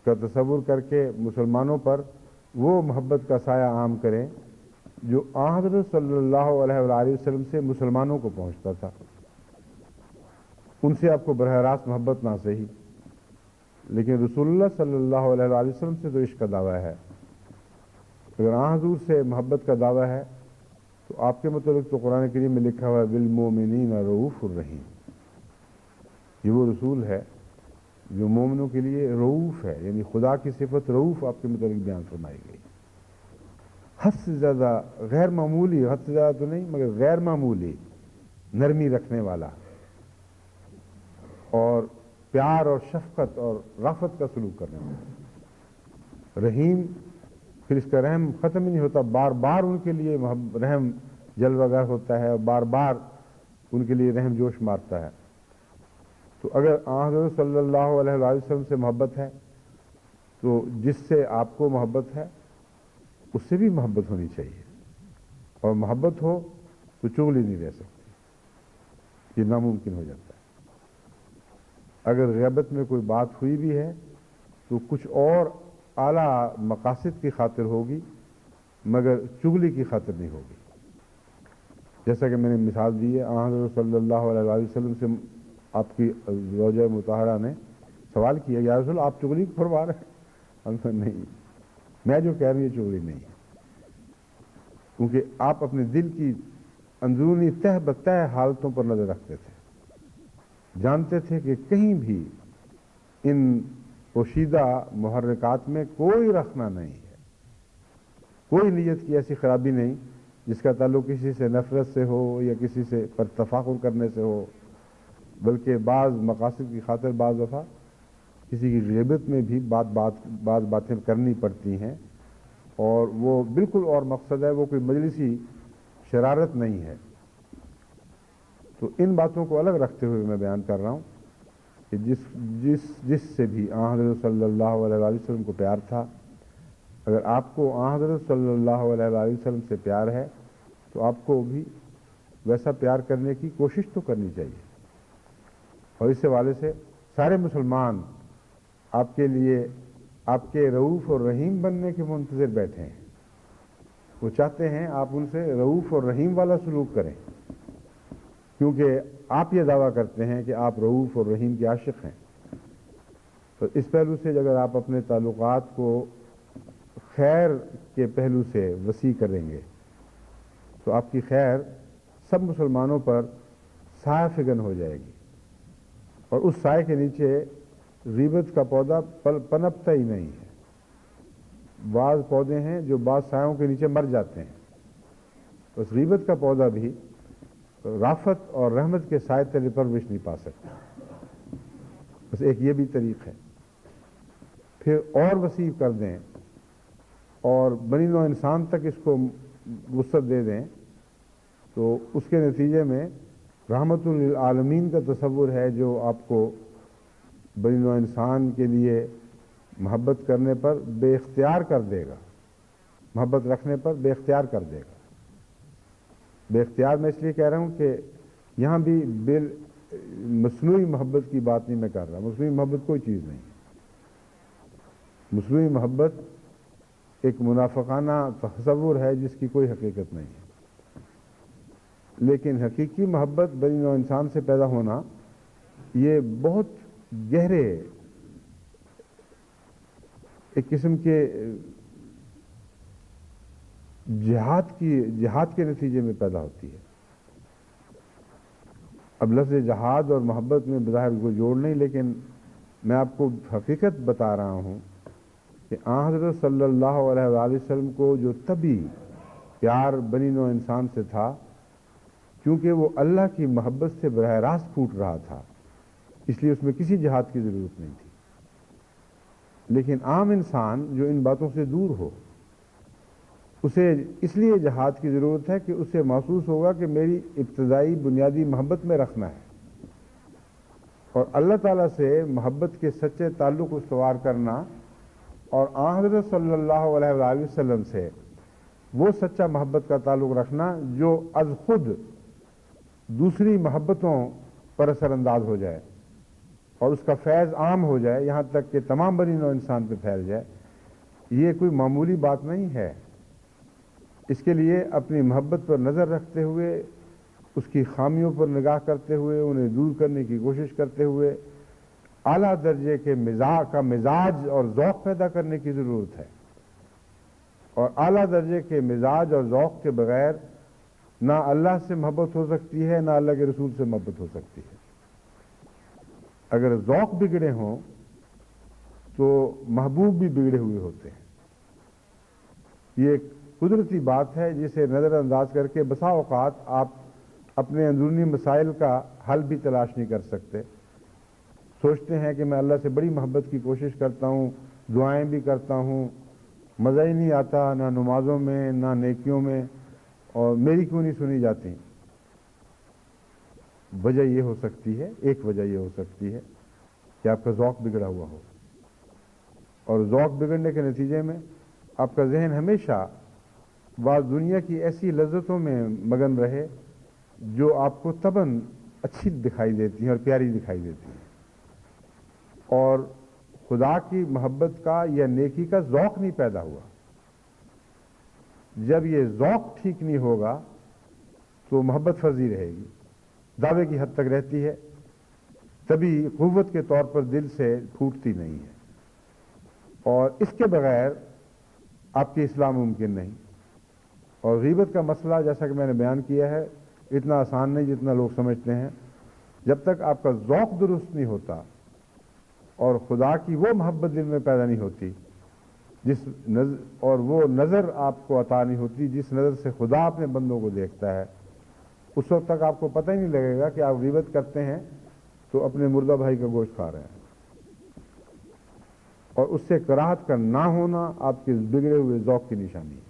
A: کا تصور کر کے مسلمانوں پر وہ محبت کا سایہ عام کریں جو حضرت صلی اللہ علیہ وآلہ وسلم سے مسلمانوں کو پہنچتا تھا۔ ان سے آپ کو براہ راست محبت نہ صحیح، لیکن رسول اللہ صلی اللہ علیہ وآلہ وسلم سے تو عشق کا دعویٰ ہے۔ اگر حضور سے محبت کا دعویٰ ہے تو آپ کے متعلق تو قرآن کریم میں لکھا ہوا ہے بالمؤمنین رؤوف الرحیم، یہ وہ رسول ہے جو مومنوں کے لیے رؤوف ہے، یعنی خدا کی صفت رؤوف آپ کے متعلق بیان فرمائی گئی۔ حد سے زیادہ غیر معمولی، حد سے زیادہ تو نہیں مگر غیر معمولی نرمی رکھنے والا اور پیار اور شفقت اور رافت کا سلوک کرنے والا رحیم۔ پھر اس کا رحم ختم ہی نہیں ہوتا، بار بار ان کے لیے رحم جلوہ گر ہوتا ہے اور بار بار ان کے لیے رحم جوش مارتا ہے۔ تو اگر حضرت صلی اللہ علیہ وآلہ وسلم سے محبت ہے تو جس سے آپ کو محبت ہے اس سے بھی محبت ہونی چاہیے، اور محبت ہو تو چغلی نہیں رہ سکتی، یہ ناممکن ہو جاتا ہے۔ اگر غیبت میں کوئی بات ہوئی بھی ہے تو کچھ اور اعلیٰ مقاصد کی خاطر ہوگی مگر چغلی کی خاطر نہیں ہوگی۔ جیسا کہ میں نے مثال دی ہے، حضرت صلی اللہ علیہ وآلہ وسلم سے آپ کی زوجہ مطہرہ نے سوال کیا یا رسول آپ چغلی فرما رہے ہیں؟ ہم نے نہیں، میں جو کہہ رہی ہوں چغلی نہیں، کیونکہ آپ اپنے دل کی اندرونی تہ بتہ حالتوں پر نظر رکھتے تھے، جانتے تھے کہ کہیں بھی ان پوشیدہ محرکات میں کوئی رخنہ نہیں ہے، کوئی نیت کی ایسی خرابی نہیں جس کا تعلق کسی سے نفرت سے ہو یا کسی سے پر تفاخر کرنے سے ہو، بلکہ بعض مقاصد کی خاطر بعض دفعہ کسی کی غیبت میں بھی بعض باتیں کرنی پڑتی ہیں، اور وہ بالکل اور مقصد ہے، وہ کوئی مجلسی شرارت نہیں ہے۔ تو ان باتوں کو الگ رکھتے ہوئے میں بیان کر رہا ہوں کہ جس سے بھی حضرت صلی اللہ علیہ وآلہ وسلم کو پیار تھا، اگر آپ کو حضرت صلی اللہ علیہ وآلہ وسلم سے پیار ہے تو آپ کو بھی ویسا پیار کرنے کی کوشش تو کرنی چاہیے، اور اس حوالے سے سارے مسلمان آپ کے لیے آپ کے رؤوف اور رحیم بننے کے منتظر بیٹھے ہیں، وہ چاہتے ہیں آپ ان سے رؤوف اور رحیم والا سلوک کریں، کیونکہ آپ یہ دعویٰ کرتے ہیں کہ آپ رؤوف اور رحیم کے عاشق ہیں۔ تو اس پہلو سے اگر آپ اپنے تعلقات کو خیر کے پہلو سے وسیع کریں گے تو آپ کی خیر سب مسلمانوں پر سایہ فگن ہو جائے گی، اور اس سائے کے نیچے غیبت کا پودا پنپتا ہی نہیں ہے۔ بعض پودے ہیں جو بعض سایوں کے نیچے مر جاتے ہیں، اس غیبت کا پودا بھی رافت اور رحمت کے سائے تلے پرورش نہیں پا سکتا، بس ایک یہ بھی طریق ہے۔ پھر اور وسیع کر دیں اور بنی نوع انسان تک اس کو وسعت دے دیں تو اس کے نتیجے میں رحمت للعالمین کا تصور ہے جو آپ کو بنی نوع انسان کے لیے محبت کرنے پر بے اختیار کر دے گا، محبت رکھنے پر بے اختیار کر دے گا۔ بے اختیار میں اس لیے کہہ رہا ہوں کہ یہاں بھی مصنوعی محبت کی بات نہیں میں کر رہا، مصنوعی محبت کوئی چیز نہیں، مصنوعی محبت ایک منافقانہ تصور ہے جس کی کوئی حقیقت نہیں ہے، لیکن حقیقی محبت بنی نوع انسان سے پیدا ہونا یہ بہت گہرے ایک قسم کے جہاد کے نتیجے میں پیدا ہوتی ہے۔ اب لفظ جہاد اور محبت میں بظاہر کوئی جوڑ نہیں، لیکن میں آپ کو حقیقت بتا رہا ہوں کہ آن حضرت صلی اللہ علیہ وآلہ وسلم کو جو طبی پیار بنی نوع انسان سے تھا، کیونکہ وہ اللہ کی محبت سے براہ راست پھوٹ رہا تھا، اس لیے اس میں کسی جہاد کی ضرورت نہیں تھی۔ لیکن عام انسان جو ان باتوں سے دور ہو، اسے اس لیے جہاد کی ضرورت ہے کہ اسے محسوس ہوگا کہ میری ابتدائی بنیادی محبت میں رکھنا ہے، اور اللہ تعالیٰ سے محبت کے سچے تعلق استوار کرنا، اور آن حضرت صلی اللہ علیہ وآلہ وسلم سے وہ سچا محبت کا تعلق رکھنا جو از خود دوسری محبتوں پر اثر انداز ہو جائے اور اس کا فیض عام ہو جائے، یہاں تک کہ تمام بنی نوع انسان پہ پھیل جائے، یہ کوئی معمولی بات نہیں ہے۔ اس کے لیے اپنی محبت پر نظر رکھتے ہوئے، اس کی خامیوں پر نگاہ کرتے ہوئے، انہیں دور کرنے کی کوشش کرتے ہوئے اعلیٰ درجے کے مزاج اور ذوق پیدا کرنے کی ضرورت ہے، اور اعلیٰ درجے کے مزاج اور ذوق کے بغیر نہ اللہ سے محبت ہو سکتی ہے، نہ اللہ کے رسول سے محبت ہو سکتی ہے۔ اگر ذوق بگڑے ہوں تو محبوب بھی بگڑے ہوئے ہوتے ہیں۔ یہ ایک قدرتی بات ہے جسے نظر انداز کر کے بسا اوقات آپ اپنے اندرونی مسائل کا حل بھی تلاش نہیں کر سکتے۔ سوچتے ہیں کہ میں اللہ سے بڑی محبت کی کوشش کرتا ہوں، دعائیں بھی کرتا ہوں، مزہ ہی نہیں آتا نہ نمازوں میں نہ نیکیوں میں، اور میری کیوں نہیں سنی جاتی؟ وجہ یہ ہو سکتی ہے، ایک وجہ یہ ہو سکتی ہے کہ آپ کا ذوق بگڑا ہوا ہو، اور ذوق بگڑنے کے نتیجے میں آپ کا ذہن ہمیشہ بعض دنیا کی ایسی لذتوں میں مگن رہے جو آپ کو طبعاً اچھی دکھائی دیتی ہیں اور پیاری دکھائی دیتی ہیں، اور خدا کی محبت کا یا نیکی کا ذوق نہیں پیدا ہوا۔ جب یہ ذوق ٹھیک نہیں ہوگا تو محبت فرضی رہے گی، دعوے کی حد تک رہتی ہے، تبھی قوت کے طور پر دل سے پھوٹتی نہیں ہے، اور اس کے بغیر آپ کی اصلاح ممکن نہیں۔ اور غیبت کا مسئلہ جیسا کہ میں نے بیان کیا ہے اتنا آسان نہیں جتنا لوگ سمجھتے ہیں۔ جب تک آپ کا ذوق درست نہیں ہوتا اور خدا کی وہ محبت دل میں پیدا نہیں ہوتی اور وہ نظر آپ کو عطا نہیں ہوتی جس نظر سے خدا اپنے بندوں کو دیکھتا ہے، اس وقت تک آپ کو پتہ ہی نہیں لگے گا کہ آپ غیبت کرتے ہیں تو اپنے مردہ بھائی کا گوشت کھا رہے ہیں، اور اس سے کراہت کا نہ ہونا آپ کے بگڑے ہوئے ذوق کی نشانی ہے۔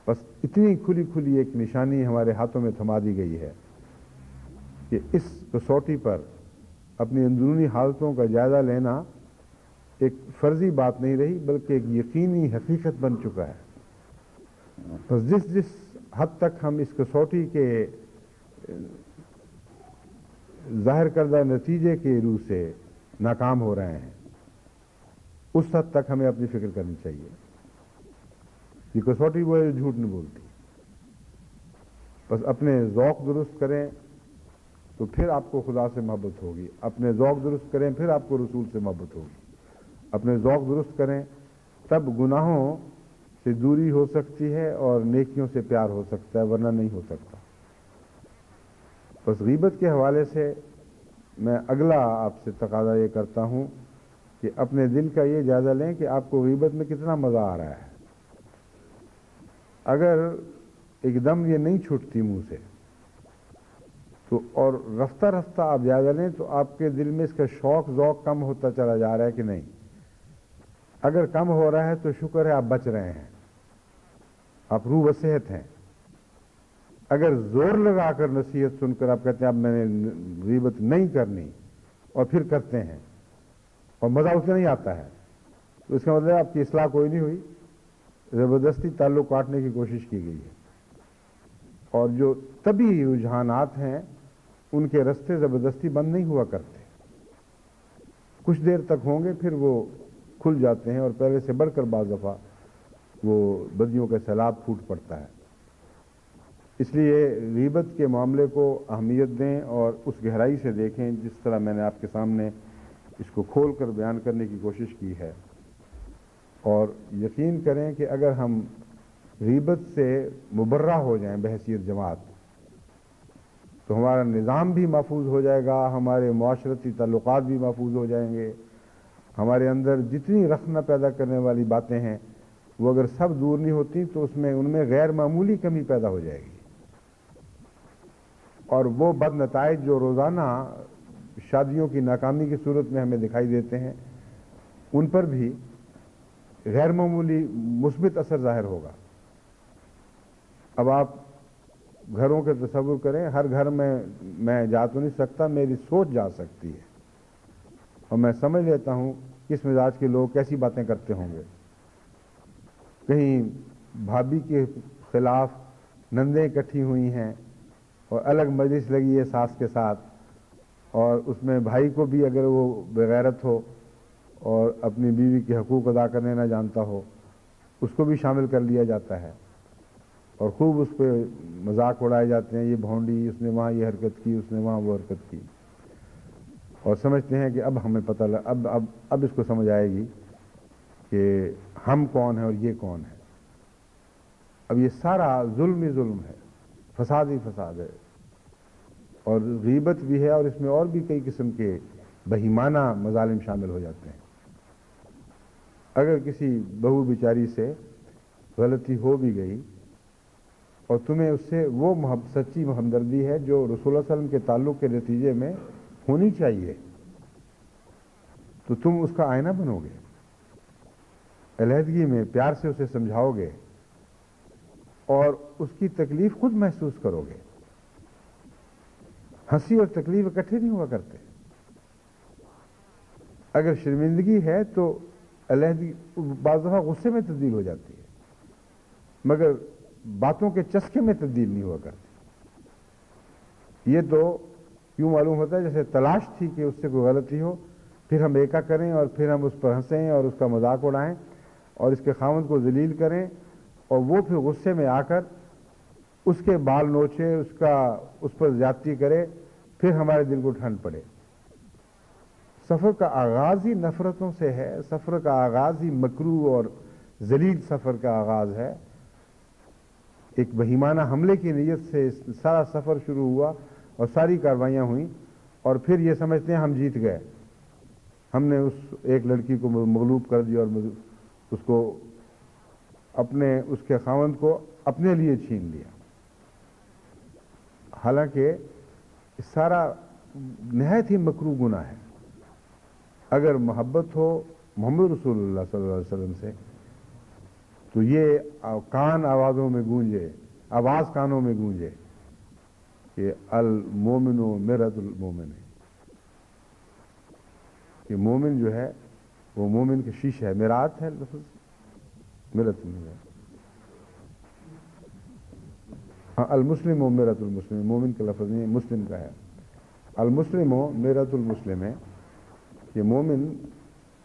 A: بس اتنی کھلی کھلی ایک نشانی ہمارے ہاتھوں میں تھما دی گئی ہے کہ اس کسوٹی پر اپنی اندرونی حالتوں کا جائزہ لینا ایک فرضی بات نہیں رہی بلکہ ایک یقینی حقیقت بن چکا ہے۔ بس جس حد تک ہم اس کسوٹی کے ظاہر کردہ نتیجے کے روح سے ناکام ہو رہے ہیں، اس حد تک ہمیں اپنی فکر کرنی چاہیے۔ یہ کسوٹی وہ ہے جو جھوٹ نہیں بولتی۔ بس اپنے ذوق درست کریں تو پھر آپ کو خدا سے محبت ہوگی، اپنے ذوق درست کریں پھر آپ کو رسول سے محبت ہوگی، اپنے ذوق درست کریں تب گناہوں سے دوری ہو سکتی ہے اور نیکیوں سے پیار ہو سکتا ہے، ورنہ نہیں ہو سکتا۔ بس غیبت کے حوالے سے میں اگلا آپ سے تقاضا یہ کرتا ہوں کہ اپنے دل کا یہ جائزہ لیں کہ آپ کو غیبت میں کتنا مزہ آ رہا ہے۔ اگر ایک دم یہ نہیں چھوٹتی منہ سے تو اور رفتہ رفتہ آپ جائزہ لیں تو آپ کے دل میں اس کا شوق ذوق کم ہوتا چلا جا رہا ہے کہ نہیں؟ اگر کم ہو رہا ہے تو شکر ہے آپ بچ رہے ہیں، آپ روح و صحت ہیں۔ اگر زور لگا کر نصیحت سن کر آپ کہتے ہیں اب میں نے غیبت نہیں کرنی اور پھر کرتے ہیں اور مزہ اس میں نہیں آتا ہے، تو اس کا مطلب آپ کی اصلاح کوئی نہیں ہوئی، زبردستی تعلق کاٹنے کی کوشش کی گئی ہے، اور جو طبی رجحانات ہیں ان کے رستے زبردستی بند نہیں ہوا کرتے، کچھ دیر تک ہوں گے پھر وہ کھل جاتے ہیں اور پہلے سے بڑھ کر بعض دفعہ وہ بدیوں کا سیلاب پھوٹ پڑتا ہے۔ اس لیے غیبت کے معاملے کو اہمیت دیں اور اس گہرائی سے دیکھیں جس طرح میں نے آپ کے سامنے اس کو کھول کر بیان کرنے کی کوشش کی ہے، اور یقین کریں کہ اگر ہم غیبت سے مبرہ ہو جائیں بحیثیت جماعت تو ہمارا نظام بھی محفوظ ہو جائے گا، ہمارے معاشرتی تعلقات بھی محفوظ ہو جائیں گے، ہمارے اندر جتنی رخنہ پیدا کرنے والی باتیں ہیں وہ اگر سب دور نہیں ہوتی تو ان میں غیر معمولی کمی پیدا ہو جائے گی، اور وہ بد نتائج جو روزانہ شادیوں کی ناکامی کی صورت میں ہمیں دکھائی دیتے ہیں ان پر بھی غیر معمولی مثبت اثر ظاہر ہوگا۔ اب آپ گھروں کے تصور کریں، ہر گھر میں جا تو نہیں سکتا، میری سوچ جا سکتی ہے، اور میں سمجھ لیتا ہوں کس مزاج کے لوگ کیسی باتیں کرتے ہوں گے۔ کہیں بھابھی کے خلاف نندیں اکٹھی ہوئی ہیں اور الگ مجلس لگی ہے ساس کے ساتھ، اور اس میں بھائی کو بھی اگر وہ بغیرت ہو اور اپنی بیوی کے حقوق ادا کرنے نہ جانتا ہو اس کو بھی شامل کر لیا جاتا ہے، اور خوب اس پہ مذاق اڑائے جاتے ہیں، یہ بھونڈی، اس نے وہاں یہ حرکت کی، اس نے وہاں وہ حرکت کی، اور سمجھتے ہیں کہ اب ہمیں پتہ اب اس کو سمجھ آئے گی کہ ہم کون ہیں اور یہ کون ہے۔ اب یہ سارا ظلم ہی ظلم ہے، فساد ہی فساد ہے، اور غیبت بھی ہے، اور اس میں اور بھی کئی قسم کے بہیمانہ مظالم شامل ہو جاتے ہیں۔ اگر کسی بہو بیچاری سے غلطی ہو بھی گئی اور تمہیں اس سے وہ سچی ہمدردی ہے جو رسول اللہ صلی اللہ علیہ وسلم کے تعلق کے نتیجے میں ہونی چاہیے، تو تم اس کا آئینہ بنو گے، علیحدگی میں پیار سے اسے سمجھاؤ گے اور اس کی تکلیف خود محسوس کرو گے۔ ہنسی اور تکلیف اکٹھے نہیں ہوا کرتے۔ اگر شرمندگی ہے تو علیحدگی بعض دفعہ غصے میں تبدیل ہو جاتی ہے، مگر باتوں کے چسکے میں تبدیل نہیں ہوا کرتی۔ یہ تو یوں معلوم ہوتا ہے جیسے تلاش تھی کہ اس سے کوئی غلطی ہو، پھر ہم ایکا کریں اور پھر ہم اس پر ہنسیں اور اس کا مذاق اڑائیں اور اس کے خاوند کو ذلیل کریں، اور وہ پھر غصے میں آ کر اس کے بال نوچے، اس پر زیادتی کرے، پھر ہمارے دل کو ٹھنڈ پڑے۔ سفر کا آغاز ہی نفرتوں سے ہے، سفر کا آغاز ہی مکروہ اور ذلیل سفر کا آغاز ہے۔ ایک بہیمانہ حملے کی نیت سے سارا سفر شروع ہوا اور ساری کاروائیاں ہوئیں، اور پھر یہ سمجھتے ہیں ہم جیت گئے، ہم نے اس ایک لڑکی کو مغلوب کر دیا اور اس کو اس کے خاوند کو اپنے لیے چھین لیا۔ حالانکہ سارا نہایت ہی مکروہ گناہ ہے۔ اگر محبت ہو محمد رسول اللہ صلی اللہ علیہ وسلم سے تو یہ کان آوازوں میں گونجے، آواز کانوں میں گونجے کہ المومن مرۃ المومن، کہ مومن جو ہے وہ مومن کے شیشہ ہے، مرآت ہے لفظ مرۃ میں ہے۔ المسلم و مرۃ المسلم، مومن کا لفظ نہیں، مسلم کا ہے۔ المسلم و مرۃ المسلم ہے کہ مومن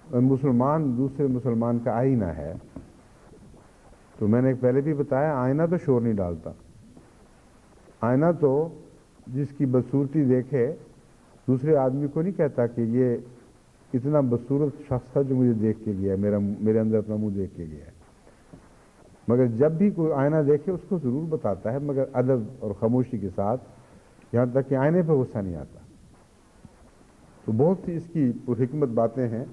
A: مسلمان دوسرے مسلمان کا آئینہ ہے۔ تو میں نے پہلے بھی بتایا آئینہ تو شور نہیں ڈالتا، آئینہ تو جس کی بدصورتی دیکھے دوسرے آدمی کو نہیں کہتا کہ یہ اتنا بدصورت شخص تھا جو مجھے دیکھ کے گیا، میرے اندر اپنا منہ دیکھ کے گیا ہے، مگر جب بھی کوئی آئینہ دیکھے اس کو ضرور بتاتا ہے، مگر ادب اور خاموشی کے ساتھ، یہاں تک کہ آئینے پہ غصہ نہیں آتا۔ تو بہت سی اس کی حکمت باتیں ہیں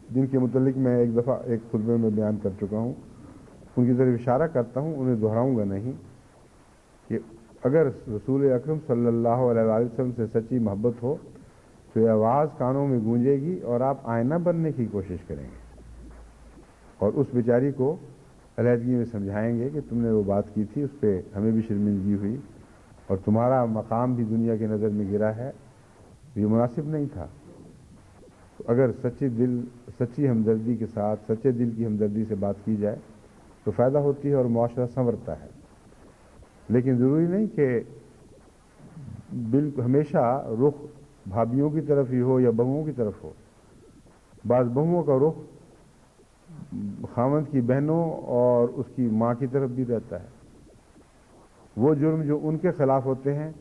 A: جن کے متعلق میں ایک دفعہ ایک خطبے میں بیان کر چکا ہوں، ان کی طرف اشارہ کرتا ہوں، انہیں دہراؤں گا نہیں، کہ اگر رسول اکرم صلی اللہ علیہ وسلم سے سچی محبت ہو تو یہ آواز کانوں میں گونجے گی اور آپ آئینہ بننے کی کوشش کریں گے، اور اس بیچاری کو علیحدگی میں سمجھائیں گے کہ تم نے وہ بات کی تھی، اس پہ ہمیں بھی شرمندگی ہوئی اور تمہارا مقام بھی دنیا کی نظر میں گرا ہے، یہ مناسب نہیں تھا۔ تو اگر سچی ہمدردی کے ساتھ، سچے دل کی ہمدردی سے بات کی جائے تو فائدہ ہوتی ہے اور معاشرہ سنورتا ہے، لیکن ضروری نہیں کہ ہمیشہ رخ بھابھیوں کی طرف ہی ہو یا بہوؤں کی طرف ہو۔ بعض بہوؤں کا رخ خاوند کی بہنوں اور اس کی ماں کی طرف بھی رہتا ہے۔ وہ جرم جو ان کے خلاف ہوتے ہیں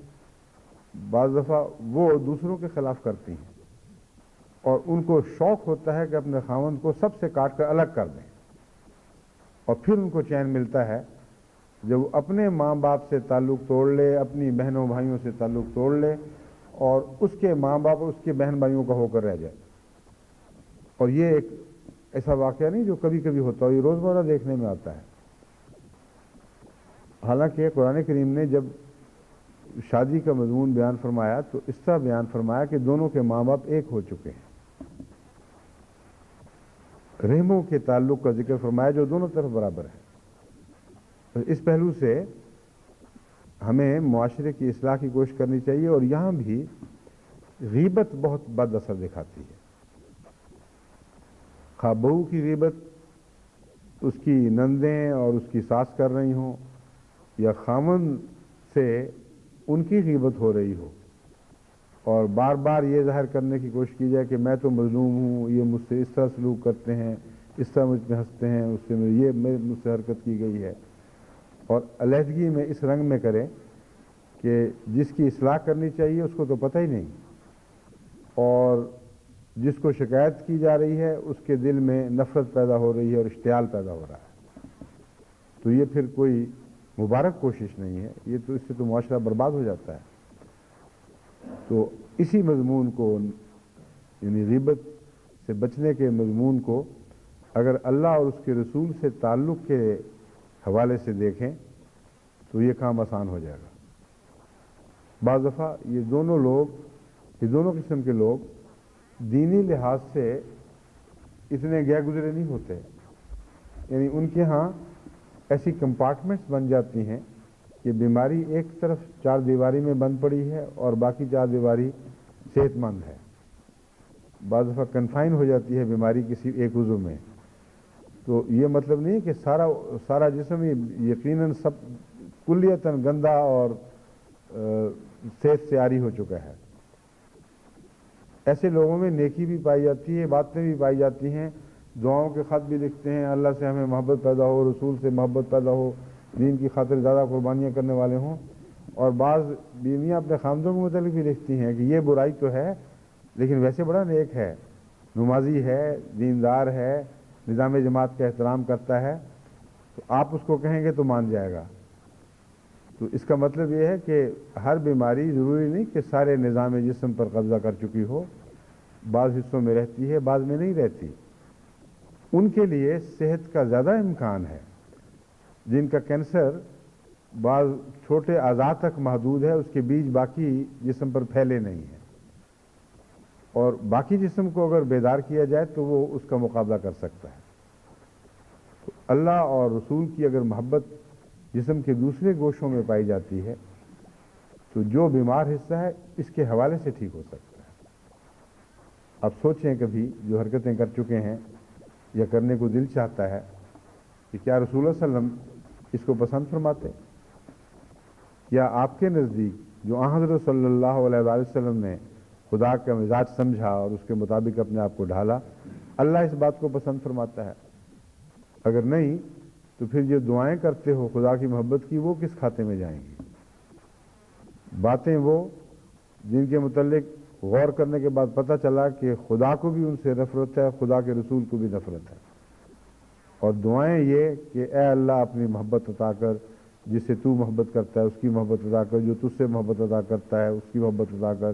A: بعض دفعہ وہ دوسروں کے خلاف کرتی ہیں، اور ان کو شوق ہوتا ہے کہ اپنے خاوند کو سب سے کاٹ کر الگ کر دیں، اور پھر ان کو چین ملتا ہے جب وہ اپنے ماں باپ سے تعلق توڑ لے، اپنی بہنوں بھائیوں سے تعلق توڑ لے اور اس کے ماں باپ اور اس کے بہن بھائیوں کا ہو کر رہ جائے. اور یہ ایک ایسا واقعہ نہیں جو کبھی کبھی ہوتا ہو، یہ روزمرہ دیکھنے میں آتا ہے. حالانکہ قرآن کریم نے جب شادی کا مضمون بیان فرمایا تو اس طرح بیان فرمایا کہ دونوں کے ماں باپ ایک ہو چکے ہیں. رحموں کے تعلق کا ذکر فرمایا جو دونوں طرف برابر ہے. تو اس پہلو سے ہمیں معاشرے کی اصلاح کی کوشش کرنی چاہیے. اور یہاں بھی غیبت بہت بد اثر دکھاتی ہے. خواہ بہو کی غیبت اس کی نندیں اور اس کی ساس کر رہی ہوں، یا خامن سے ان کی غیبت ہو رہی ہو، اور بار بار یہ ظاہر کرنے کی کوشش کی جائے کہ میں تو مظلوم ہوں، یہ مجھ سے اس طرح سلوک کرتے ہیں، اس طرح مجھ پہ ہنستے ہیں، اس سے یہ مجھ سے حرکت کی گئی ہے. اور علیحدگی میں اس رنگ میں کریں کہ جس کی اصلاح کرنی چاہیے اس کو تو پتہ ہی نہیں، اور جس کو شکایت کی جا رہی ہے اس کے دل میں نفرت پیدا ہو رہی ہے اور اشتعال پیدا ہو رہا ہے. تو یہ پھر کوئی مبارک کوشش نہیں ہے، یہ تو اس سے تو معاشرہ برباد ہو جاتا ہے. تو اسی مضمون کو، یعنی غیبت سے بچنے کے مضمون کو اگر اللہ اور اس کے رسول سے تعلق کے حوالے سے دیکھیں تو یہ کام آسان ہو جائے گا. بعض دفعہ یہ دونوں قسم کے لوگ دینی لحاظ سے اتنے گئے گزرے نہیں ہوتے. یعنی ان کے ہاں ایسی کمپارٹمنٹس بن جاتی ہیں کہ بیماری ایک طرف چار دیواری میں بند پڑی ہے اور باقی چار دیواری صحت مند ہے. بعض دفعہ کنفائن ہو جاتی ہے بیماری کسی ایک عضو میں. تو یہ مطلب نہیں کہ سارا جسم یقیناً سب کلیتاً گندا اور صحت سے عاری ہو چکا ہے. ایسے لوگوں میں نیکی بھی پائی جاتی ہے، باتیں بھی پائی جاتی ہیں، دعاؤں کے خط بھی لکھتے ہیں، اللہ سے ہمیں محبت پیدا ہو، رسول سے محبت پیدا ہو، دین کی خاطر زیادہ قربانیاں کرنے والے ہوں. اور بعض بیویاں اپنے خامدوں کے متعلق بھی لکھتی ہیں کہ یہ برائی تو ہے لیکن ویسے بڑا نیک ہے، نمازی ہے، دیندار ہے، نظام جماعت کا احترام کرتا ہے، تو آپ اس کو کہیں گے تو مان جائے گا. تو اس کا مطلب یہ ہے کہ ہر بیماری ضروری نہیں کہ سارے نظام جسم پر قبضہ کر چکی ہو، بعض حصوں میں رہتی ہے، بعض میں نہیں رہتی. ان کے لیے صحت کا زیادہ امکان ہے. جن کا کینسر بعض چھوٹے اعضاء تک محدود ہے، اس کے بیج باقی جسم پر پھیلے نہیں ہیں، اور باقی جسم کو اگر بیدار کیا جائے تو وہ اس کا مقابلہ کر سکتا ہے. تو اللہ اور رسول کی اگر محبت جسم کے دوسرے گوشوں میں پائی جاتی ہے تو جو بیمار حصہ ہے اس کے حوالے سے ٹھیک ہو سکتا ہے. اب سوچیں کبھی جو حرکتیں کر چکے ہیں یا کرنے کو دل چاہتا ہے کہ کیا رسول اللہ صلی اللہ علیہ وسلم اس کو پسند فرماتے؟ یا آپ کے نزدیک جو حضرت صلی اللہ علیہ وآلہ وسلم نے خدا کا مزاج سمجھا اور اس کے مطابق اپنے آپ کو ڈھالا، اللہ اس بات کو پسند فرماتا ہے؟ اگر نہیں تو پھر جو دعائیں کرتے ہو خدا کی محبت کی وہ کس کھاتے میں جائیں گی؟ باتیں وہ جن کے متعلق غور کرنے کے بعد پتہ چلا کہ خدا کو بھی ان سے نفرت ہے، خدا کے رسول کو بھی نفرت ہے. اور دعائیں یہ کہ اے اللہ اپنی محبت عطا کر، جس سے تو محبت کرتا ہے اس کی محبت عطا کر، جو تجھ سے محبت عطا کرتا ہے اس کی محبت عطا کر،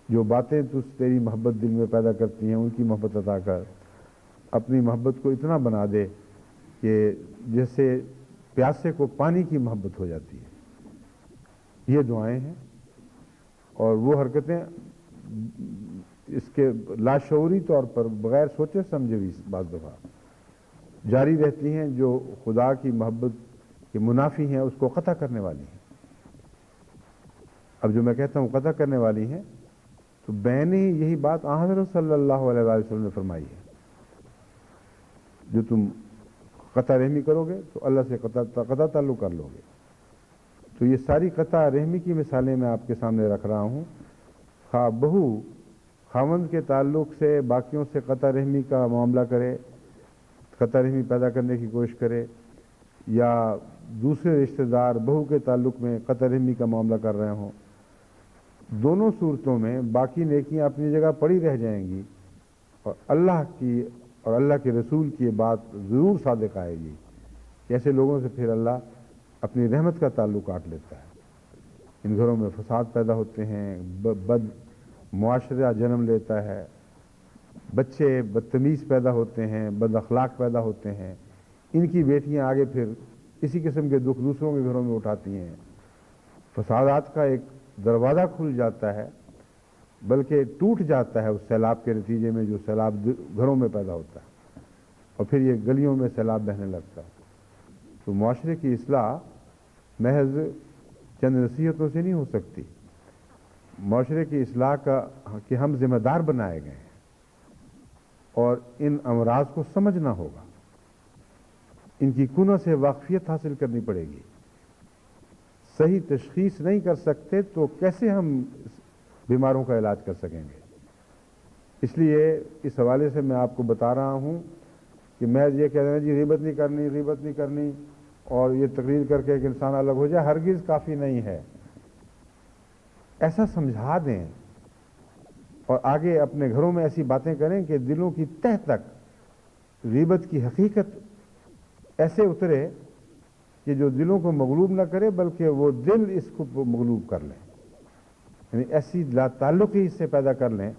A: جو باتیں تیری محبت دل میں پیدا کرتی ہیں ان کی محبت عطا کر. اپنی محبت کو اتنا بنا دے کہ جیسے پیاسے کو پانی کی محبت ہو جاتی ہے. یہ دعائیں ہیں، اور وہ حرکتیں اس کے لاشعوری طور پر بغیر سوچے سمجھے بھی بعض دفعہ جاری رہتی ہیں جو خدا کی محبت کے منافی ہیں، اس کو قطع کرنے والی ہیں. اب جو میں کہتا ہوں قطع کرنے والی ہیں تو بینی یہی بات حضرت صلی اللہ علیہ وآلہ وسلم نے فرمائی ہے. جو تم قطع رحمی کرو گے تو اللہ سے قطع تعلق کر لو گے. تو یہ ساری قطع رحمی کی مثالیں میں آپ کے سامنے رکھ رہا ہوں. خواہ بہو خاوند کے تعلق سے باقیوں سے قطع رحمی کا معاملہ کرے، قطع رحمی پیدا کرنے کی کوشش کرے، یا دوسرے رشتہ دار بہو کے تعلق میں قطع رحمی کا معاملہ کر رہے ہوں، دونوں صورتوں میں باقی نیکیاں اپنی جگہ پڑی رہ جائیں گی، اور اللہ کی اور اللہ کے رسول کی یہ بات ضرور صادق آئے گی کہ ایسے لوگوں سے پھر اللہ اپنی رحمت کا تعلق کاٹ لیتا ہے۔ ان گھروں میں فساد پیدا ہوتے ہیں، بد معاشرہ جنم لیتا ہے، بچے بدتمیز پیدا ہوتے ہیں، بد اخلاق پیدا ہوتے ہیں، ان کی بیٹیاں آگے پھر اسی قسم کے دکھ دوسروں کے گھروں میں اٹھاتی ہیں، فسادات کا ایک دروازہ کھل جاتا ہے، بلکہ ٹوٹ جاتا ہے اس سیلاب کے نتیجے میں جو سیلاب گھروں میں پیدا ہوتا ہے، اور پھر یہ گلیوں میں سیلاب بہنے لگتا ہے۔ تو معاشرے کی اصلاح محض چند نصیحتوں سے نہیں ہو سکتی، معاشرے کی اصلاح کا کہ ہم ذمہ دار بنائے گئے ہیں اور ان امراض کو سمجھنا ہوگا، ان کی کنہ سے واقفیت حاصل کرنی پڑے گی۔ صحیح تشخیص نہیں کر سکتے تو کیسے ہم بیماروں کا علاج کر سکیں گے؟ اس لیے اس حوالے سے میں آپ کو بتا رہا ہوں کہ میں یہ کہہ رہا ہوں جی غیبت نہیں کرنی اور یہ تقریر کر کے ایک انسان الگ ہو جائے، ہرگز کافی نہیں ہے۔ ایسا سمجھا دیں اور آگے اپنے گھروں میں ایسی باتیں کریں کہ دلوں کی تہ تک غیبت کی حقیقت ایسے اترے کہ جو دلوں کو مغلوب نہ کرے بلکہ وہ دل اس کو مغلوب کر لیں، یعنی ایسی لا تعلقی اس سے پیدا کر لیں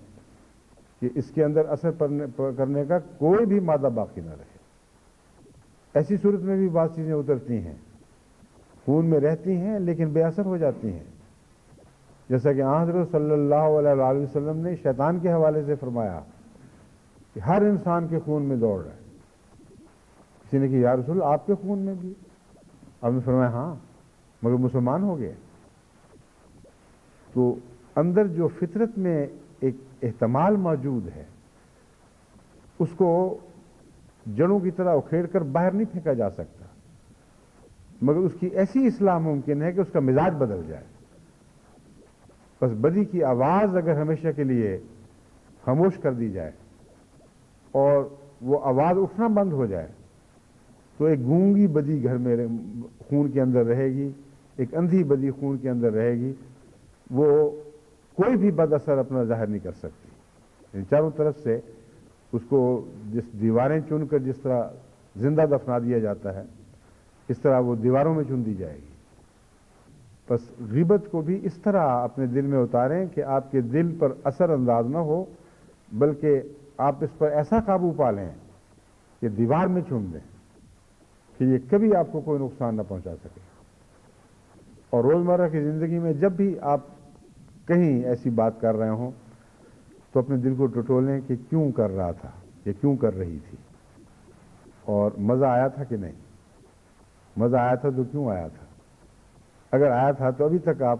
A: کہ اس کے اندر اثر کرنے کا کوئی بھی مادہ باقی نہ رہے۔ ایسی صورت میں بھی بعض چیزیں اترتی ہیں، خون میں رہتی ہیں لیکن بے اثر ہو جاتی ہیں، جیسا کہ حضرت صلی اللہ علیہ وسلم نے شیطان کے حوالے سے فرمایا کہ ہر انسان کے خون میں دوڑ رہا ہے۔ کسی نے کہ یا رسول اللہ آپ کے خون میں بھی؟ آپ نے فرمایا ہاں، مگر مسلمان ہو گئے۔ تو اندر جو فطرت میں ایک احتمال موجود ہے اس کو جڑوں کی طرح اکھیڑ کر باہر نہیں پھینکا جا سکتا، مگر اس کی ایسی اصلاح ممکن ہے کہ اس کا مزاج بدل جائے۔ بس بدی کی آواز اگر ہمیشہ کے لیے خاموش کر دی جائے اور وہ آواز اٹھنا بند ہو جائے تو ایک گونگی بدی گھر میں خون کے اندر رہے گی، ایک اندھی بدی خون کے اندر رہے گی، وہ کوئی بھی بد اثر اپنا ظاہر نہیں کر سکتی۔ یعنی چاروں طرف سے اس کو جس دیواریں چن کر جس طرح زندہ دفنا دیا جاتا ہے اس طرح وہ دیواروں میں چن دی جائے گی۔ بس غیبت کو بھی اس طرح اپنے دل میں اتاریں کہ آپ کے دل پر اثر انداز نہ ہو، بلکہ آپ اس پر ایسا قابو پا لیں کہ دیوار میں چن دیں کہ یہ کبھی آپ کو کوئی نقصان نہ پہنچا سکے۔ اور روزمرہ کی زندگی میں جب بھی آپ کہیں ایسی بات کر رہے ہوں تو اپنے دل کو ٹٹولیں کہ کیوں کر رہا تھا، یہ کیوں کر رہی تھی، اور مزہ آیا تھا کہ نہیں، مزہ آیا تھا تو کیوں آیا تھا، اگر آیا تھا تو ابھی تک آپ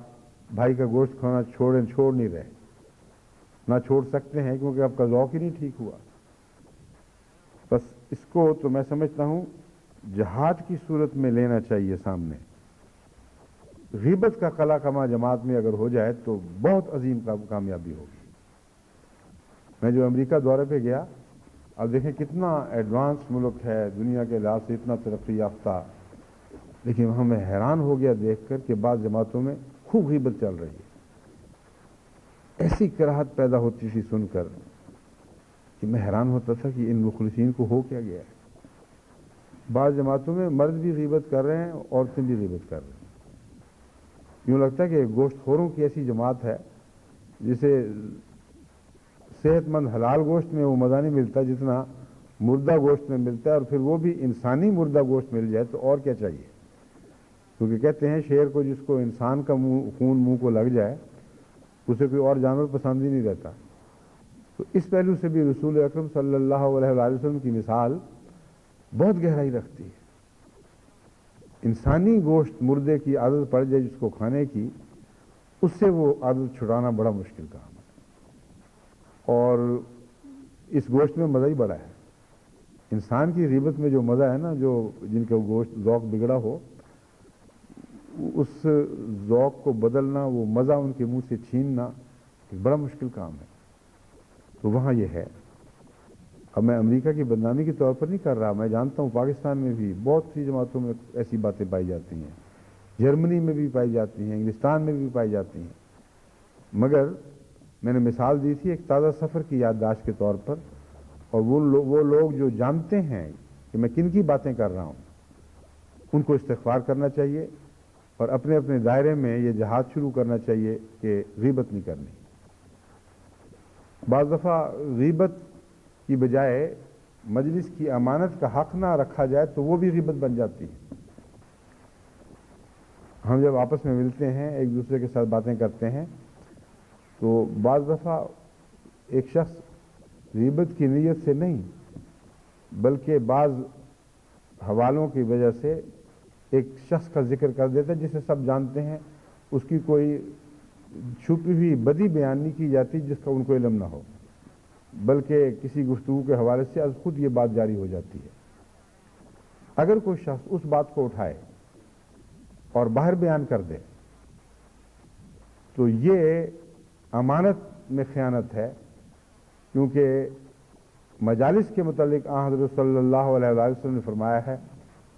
A: بھائی کا گوشت کھانا چھوڑ نہیں رہے، نہ چھوڑ سکتے ہیں کیونکہ آپ کا ذوق ہی نہیں ٹھیک ہوا۔ بس اس کو تو میں سمجھتا ہوں جہاد کی صورت میں لینا چاہیے سامنے۔ غیبت کا قلع کما جماعت میں اگر ہو جائے تو بہت عظیم کامیابی ہوگی۔ میں جو امریکہ دورے پہ گیا، اب دیکھیں کتنا ایڈوانس ملک ہے، دنیا کے لحاظ سے اتنا ترقی یافتہ، لیکن وہاں میں حیران ہو گیا دیکھ کر کہ بعض جماعتوں میں خوب غیبت چل رہی ہے۔ ایسی کراہت پیدا ہوتی تھی سن کر کہ میں حیران ہوتا تھا کہ ان مخلصین کو ہو کیا گیا ہے۔ بعض جماعتوں میں مرد بھی غیبت کر رہے ہیں، عورتیں بھی غیبت کر رہے ہیں۔ یوں لگتا ہے کہ گوشت خوروں کی ایسی جماعت ہے جسے صحت مند حلال گوشت میں وہ مزہ نہیں ملتا جتنا مردہ گوشت میں ملتا ہے، اور پھر وہ بھی انسانی مردہ گوشت مل جائے تو اور کیا چاہیے، کیونکہ کہتے ہیں شیر کو جس کو انسان کا خون منہ کو لگ جائے اسے کوئی اور جانور پسند ہی نہیں رہتا۔ تو اس پہلو سے بھی رسول اکرم صلی اللہ علیہ وسلم کی مثال بہت گہرائی رکھتی ہے۔ انسانی گوشت مردے کی عادت پڑ جائے جس کو کھانے کی، اس سے وہ عادت چھڑانا بڑا مشکل کام ہے، اور اس گوشت میں مزہ ہی بڑا ہے۔ انسان کی غیبت میں جو مزہ ہے نا، جو جن کا گوشت ذوق بگڑا ہو، اس ذوق کو بدلنا، وہ مزہ ان کے منہ سے چھیننا ایک بڑا مشکل کام ہے۔ تو وہاں یہ ہے۔ اب میں امریکہ کی بدنامی کے طور پر نہیں کر رہا، میں جانتا ہوں پاکستان میں بھی بہت سی جماعتوں میں ایسی باتیں پائی جاتی ہیں، جرمنی میں بھی پائی جاتی ہیں، انگلستان میں بھی پائی جاتی ہیں، مگر میں نے مثال دی تھی ایک تازہ سفر کی یادداشت کے طور پر، اور وہ لوگ جو جانتے ہیں کہ میں کن کی باتیں کر رہا ہوں، ان کو استغفار کرنا چاہیے اور اپنے اپنے دائرے میں یہ جہاد شروع کرنا چاہیے کہ غیبت نہیں کرنی۔ بعض دفعہ غیبت کی بجائے مجلس کی امانت کا حق نہ رکھا جائے تو وہ بھی غیبت بن جاتی ہے۔ ہم جب آپس میں ملتے ہیں، ایک دوسرے کے ساتھ باتیں کرتے ہیں، تو بعض دفعہ ایک شخص غیبت کی نیت سے نہیں بلکہ بعض حوالوں کی وجہ سے ایک شخص کا ذکر کر دیتا ہے جسے سب جانتے ہیں، اس کی کوئی چھپی ہوئی بدی بیان نہیں کی جاتی جس کا ان کو علم نہ ہو، بلکہ کسی گفتگو کے حوالے سے از خود یہ بات جاری ہو جاتی ہے۔ اگر کوئی شخص اس بات کو اٹھائے اور باہر بیان کر دے تو یہ امانت میں خیانت ہے، کیونکہ مجالس کے متعلق حضرت صلی اللہ علیہ وسلم نے فرمایا ہے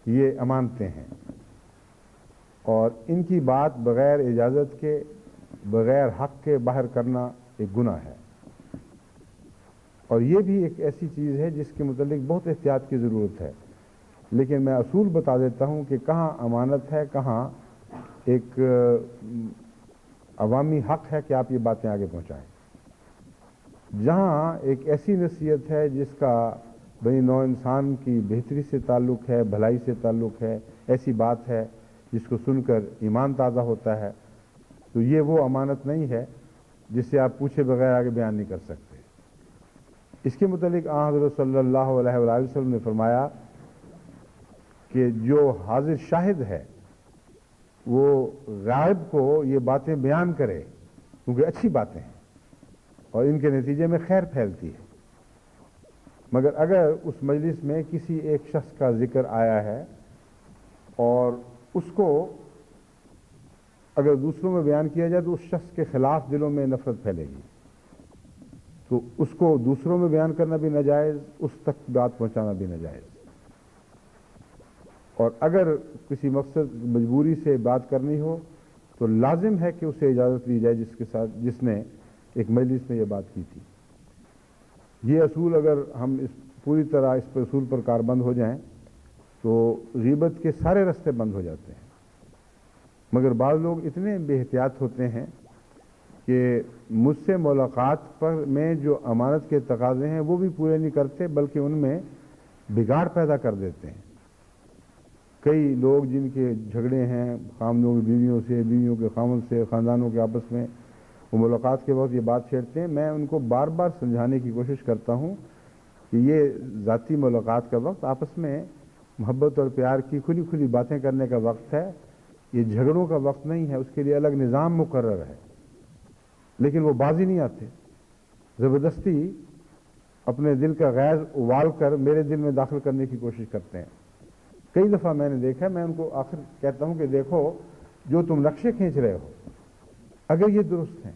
A: یہ امانتیں ہیں اور ان کی بات بغیر اجازت کے، بغیر حق کے باہر کرنا ایک گناہ ہے، اور یہ بھی ایک ایسی چیز ہے جس کے متعلق بہت احتیاط کی ضرورت ہے۔ لیکن میں اصول بتا دیتا ہوں کہ کہاں امانت ہے، کہاں ایک عوامی حق ہے کہ آپ یہ باتیں آگے پہنچائیں۔ جہاں ایک ایسی نصیحت ہے جس کا بنی نوع انسان کی بہتری سے تعلق ہے، بھلائی سے تعلق ہے، ایسی بات ہے جس کو سن کر ایمان تازہ ہوتا ہے، تو یہ وہ امانت نہیں ہے جس سے آپ پوچھے بغیر آگے بیان نہیں کر سکتے۔ اس کے متعلق حضرت صلی اللہ علیہ وسلم نے فرمایا کہ جو حاضر شاہد ہے وہ غائب کو یہ باتیں بیان کرے، کیونکہ اچھی باتیں ہیں اور ان کے نتیجے میں خیر پھیلتی ہے، مگر اگر اس مجلس میں کسی ایک شخص کا ذکر آیا ہے اور اس کو اگر دوسروں میں بیان کیا جائے تو اس شخص کے خلاف دلوں میں نفرت پھیلے گی، تو اس کو دوسروں میں بیان کرنا بھی ناجائز، اس تک بات پہنچانا بھی ناجائز۔ اور اگر کسی مقصد مجبوری سے بات کرنی ہو تو لازم ہے کہ اسے اجازت دی جائے جس نے ایک مجلس میں یہ بات کی تھی۔ یہ اصول اگر ہم پوری طرح اس پر اصول پر کاربند ہو جائیں تو غیبت کے سارے راستے بند ہو جاتے ہیں، مگر بعض لوگ اتنے بے احتیاط ہوتے ہیں کہ مجھ سے ملاقات پر میں جو امانت کے تقاضے ہیں وہ بھی پورے نہیں کرتے بلکہ ان میں بگاڑ پیدا کر دیتے ہیں۔ کئی لوگ جن کے جھگڑے ہیں خاوندوں کی بیویوں سے، بیویوں کے خاوند سے، خاندانوں کے آپس میں، وہ ملاقات کے وقت یہ بات چھیڑتے ہیں۔ میں ان کو بار بار سمجھانے کی کوشش کرتا ہوں کہ یہ ذاتی ملاقات کا وقت آپس میں محبت اور پیار کی کھلی کھلی باتیں کرنے کا وقت ہے، یہ جھگڑوں کا وقت نہیں ہے، اس کے لیے الگ نظام مقرر ہے۔ لیکن وہ بازی نہیں آتے، زبردستی اپنے دل کا غیظ ابال کر میرے دل میں داخل کرنے کی کوشش کرتے ہیں۔ کئی دفعہ میں نے دیکھا، میں ان کو آخر کہتا ہوں کہ دیکھو جو تم نقشے کھینچ رہے ہو اگر یہ درست ہیں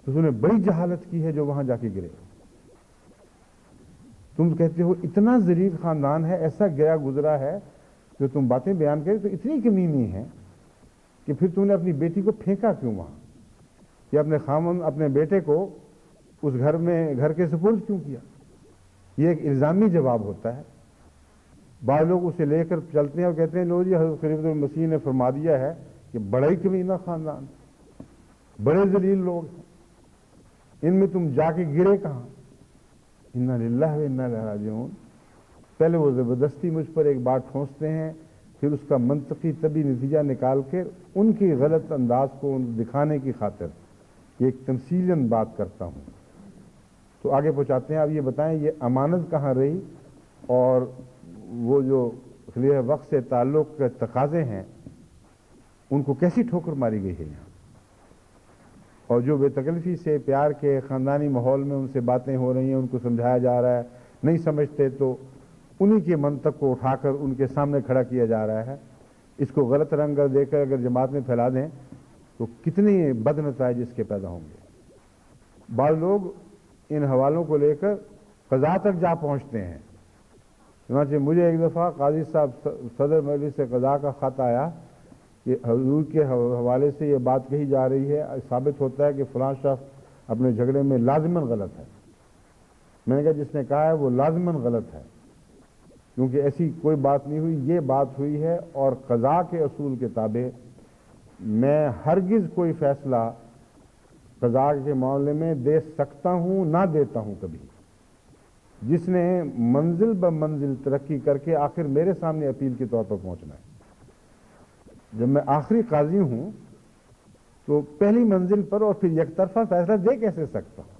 A: تو تم نے بڑی جہالت کی ہے جو وہاں جا کے گرے۔ تم کہتے ہو اتنا ذلیل خاندان ہے، ایسا گیا گزرا ہے، جو تم باتیں بیان کرے تو اتنی کمی نہیں ہے کہ پھر تم نے اپنی بیٹی کو پھینکا کیوں وہاں، یا اپنے خاوند اپنے بیٹے کو اس گھر کے سپرد کیوں کیا؟ یہ ایک الزامی جواب ہوتا ہے۔ بعض لوگ اسے لے کر چلتے ہیں اور کہتے ہیں لو جی حضرت خلیفۃ المسیح نے فرما دیا ہے کہ بڑا ہی کمینہ خاندان، بڑے ذلیل لوگ ہیں، ان میں تم جا کے گرے کہاں؟ انا للہ و انا الیہ راجعون۔ پہلے وہ زبردستی مجھ پر ایک بات ٹھونستے ہیں، پھر اس کا منطقی طبی نتیجہ نکال کر ان کی غلط انداز کو دکھانے کی خاطر ایک تمثیلاً بات کرتا ہوں تو آگے پہنچاتے ہیں۔ اب یہ بتائیں یہ امانت کہاں رہی، اور وہ جو خلیہ وقت سے تعلق کے تقاضے ہیں ان کو کیسی ٹھوکر ماری گئی ہے یہاں، اور جو بے تکلفی سے پیار کے خاندانی ماحول میں ان سے باتیں ہو رہی ہیں، ان کو سمجھایا جا رہا ہے، نہیں سمجھتے تو انہی کے منطق کو اٹھا کر ان کے سامنے کھڑا کیا جا رہا ہے۔ اس کو غلط رنگ دے کر اگر جماعت میں پھیلا دیں تو کتنی بد نتائج اس کے پیدا ہوں گے۔ بعض لوگ ان حوالوں کو لے کر قضا تک جا پہنچتے ہیں۔ چنانچہ مجھے ایک دفعہ قاضی صاحب صدر مجلس قضا کا خط آیا کہ حضور کے حوالے سے یہ بات کہی جا رہی ہے، ثابت ہوتا ہے کہ فلاں شخص اپنے جھگڑے میں لازماً غلط ہے۔ میں نے کہا جس نے کہا ہے وہ لازماً غلط ہے، کیونکہ ایسی کوئی بات نہیں ہوئی، یہ بات ہوئی ہے، اور قضاء کے اصول کے تابع میں ہرگز کوئی فیصلہ قضاء کے معاملے میں دے سکتا ہوں نہ دیتا ہوں کبھی۔ جس نے منزل بہ منزل ترقی کر کے آخر میرے سامنے اپیل کے طور پر پہنچنا ہے۔ جب میں آخری قاضی ہوں تو پہلی منزل پر اور پھر یک طرفہ فیصلہ دے کیسے سکتا ہوں؟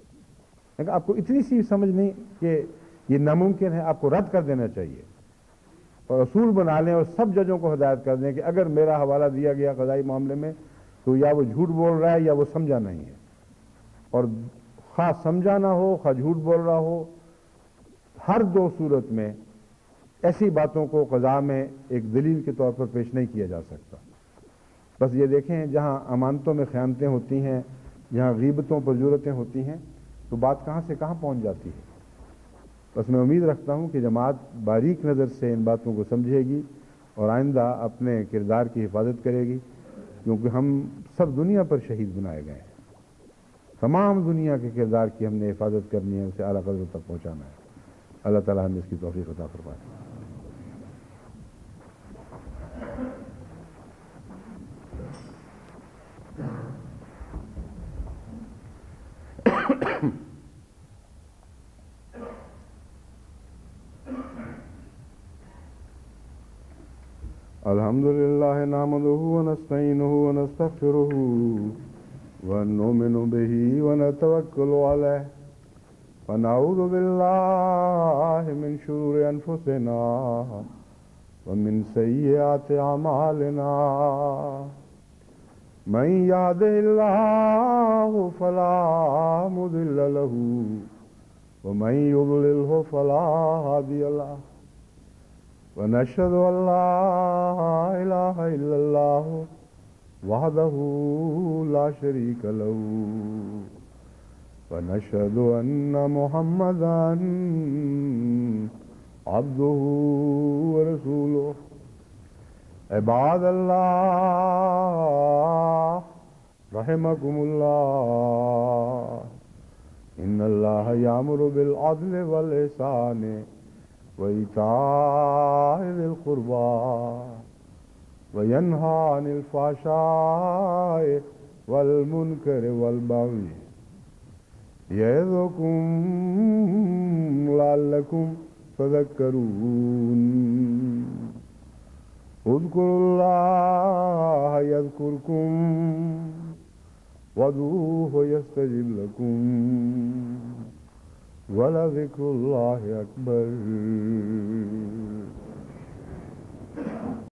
A: لیکن آپ کو اتنی سی سمجھ نہیں کہ یہ ناممکن ہے، آپ کو رد کر دینا چاہیے اور اصول بنا لیں اور سب ججوں کو ہدایت کر دیں کہ اگر میرا حوالہ دیا گیا قضائی معاملے میں تو یا وہ جھوٹ بول رہا ہے یا وہ سمجھا نہیں ہے، اور خواہ سمجھا نہ ہو خواہ جھوٹ بول رہا ہو، ہر دو صورت میں ایسی باتوں کو قضاء میں ایک دلیل کے طور پر پیش نہیں کیا جا سکتا۔ بس یہ دیکھیں جہاں امانتوں میں خیانتیں ہوتی ہیں، جہاں غیبتوں پر جرتیں ہوتی ہیں، تو بات کہاں سے کہاں پہنچ جاتی ہے۔ بس میں امید رکھتا ہوں کہ جماعت باریک نظر سے ان باتوں کو سمجھے گی اور آئندہ اپنے کردار کی حفاظت کرے گی، کیونکہ ہم سب دنیا پر شہید بنائے گئے ہیں۔ تمام دنیا کے کردار کی ہم نے حفاظت کرنی ہے، اسے اعلیٰ قدر تک پہنچانا ہے۔ اللہ تعالیٰ ہمیں اس کی توفیق عطا فرمائے۔ الحمد لله نحمده ونستعينه ونستغفره ونؤمن به ونتوكل عليه ونعوذ بالله من شرور أنفسنا ومن سيئات أعمالنا من يهده الله فلا مضل له ومن يضلله فلا هادي له ونشهد أن لا إله إلا الله وحده لا شريك له ونشهد أن محمدا عبده ورسوله عباد الله رحمكم الله إن الله يأمر بالعدل والإحسان وإيتاء ذي القربى وينهى عن الفحشاء والمنكر والبغي يعظكم لعلكم تذكرون اذكروا الله يذكركم وادعوه يستجب لكم ولذكر الله أكبر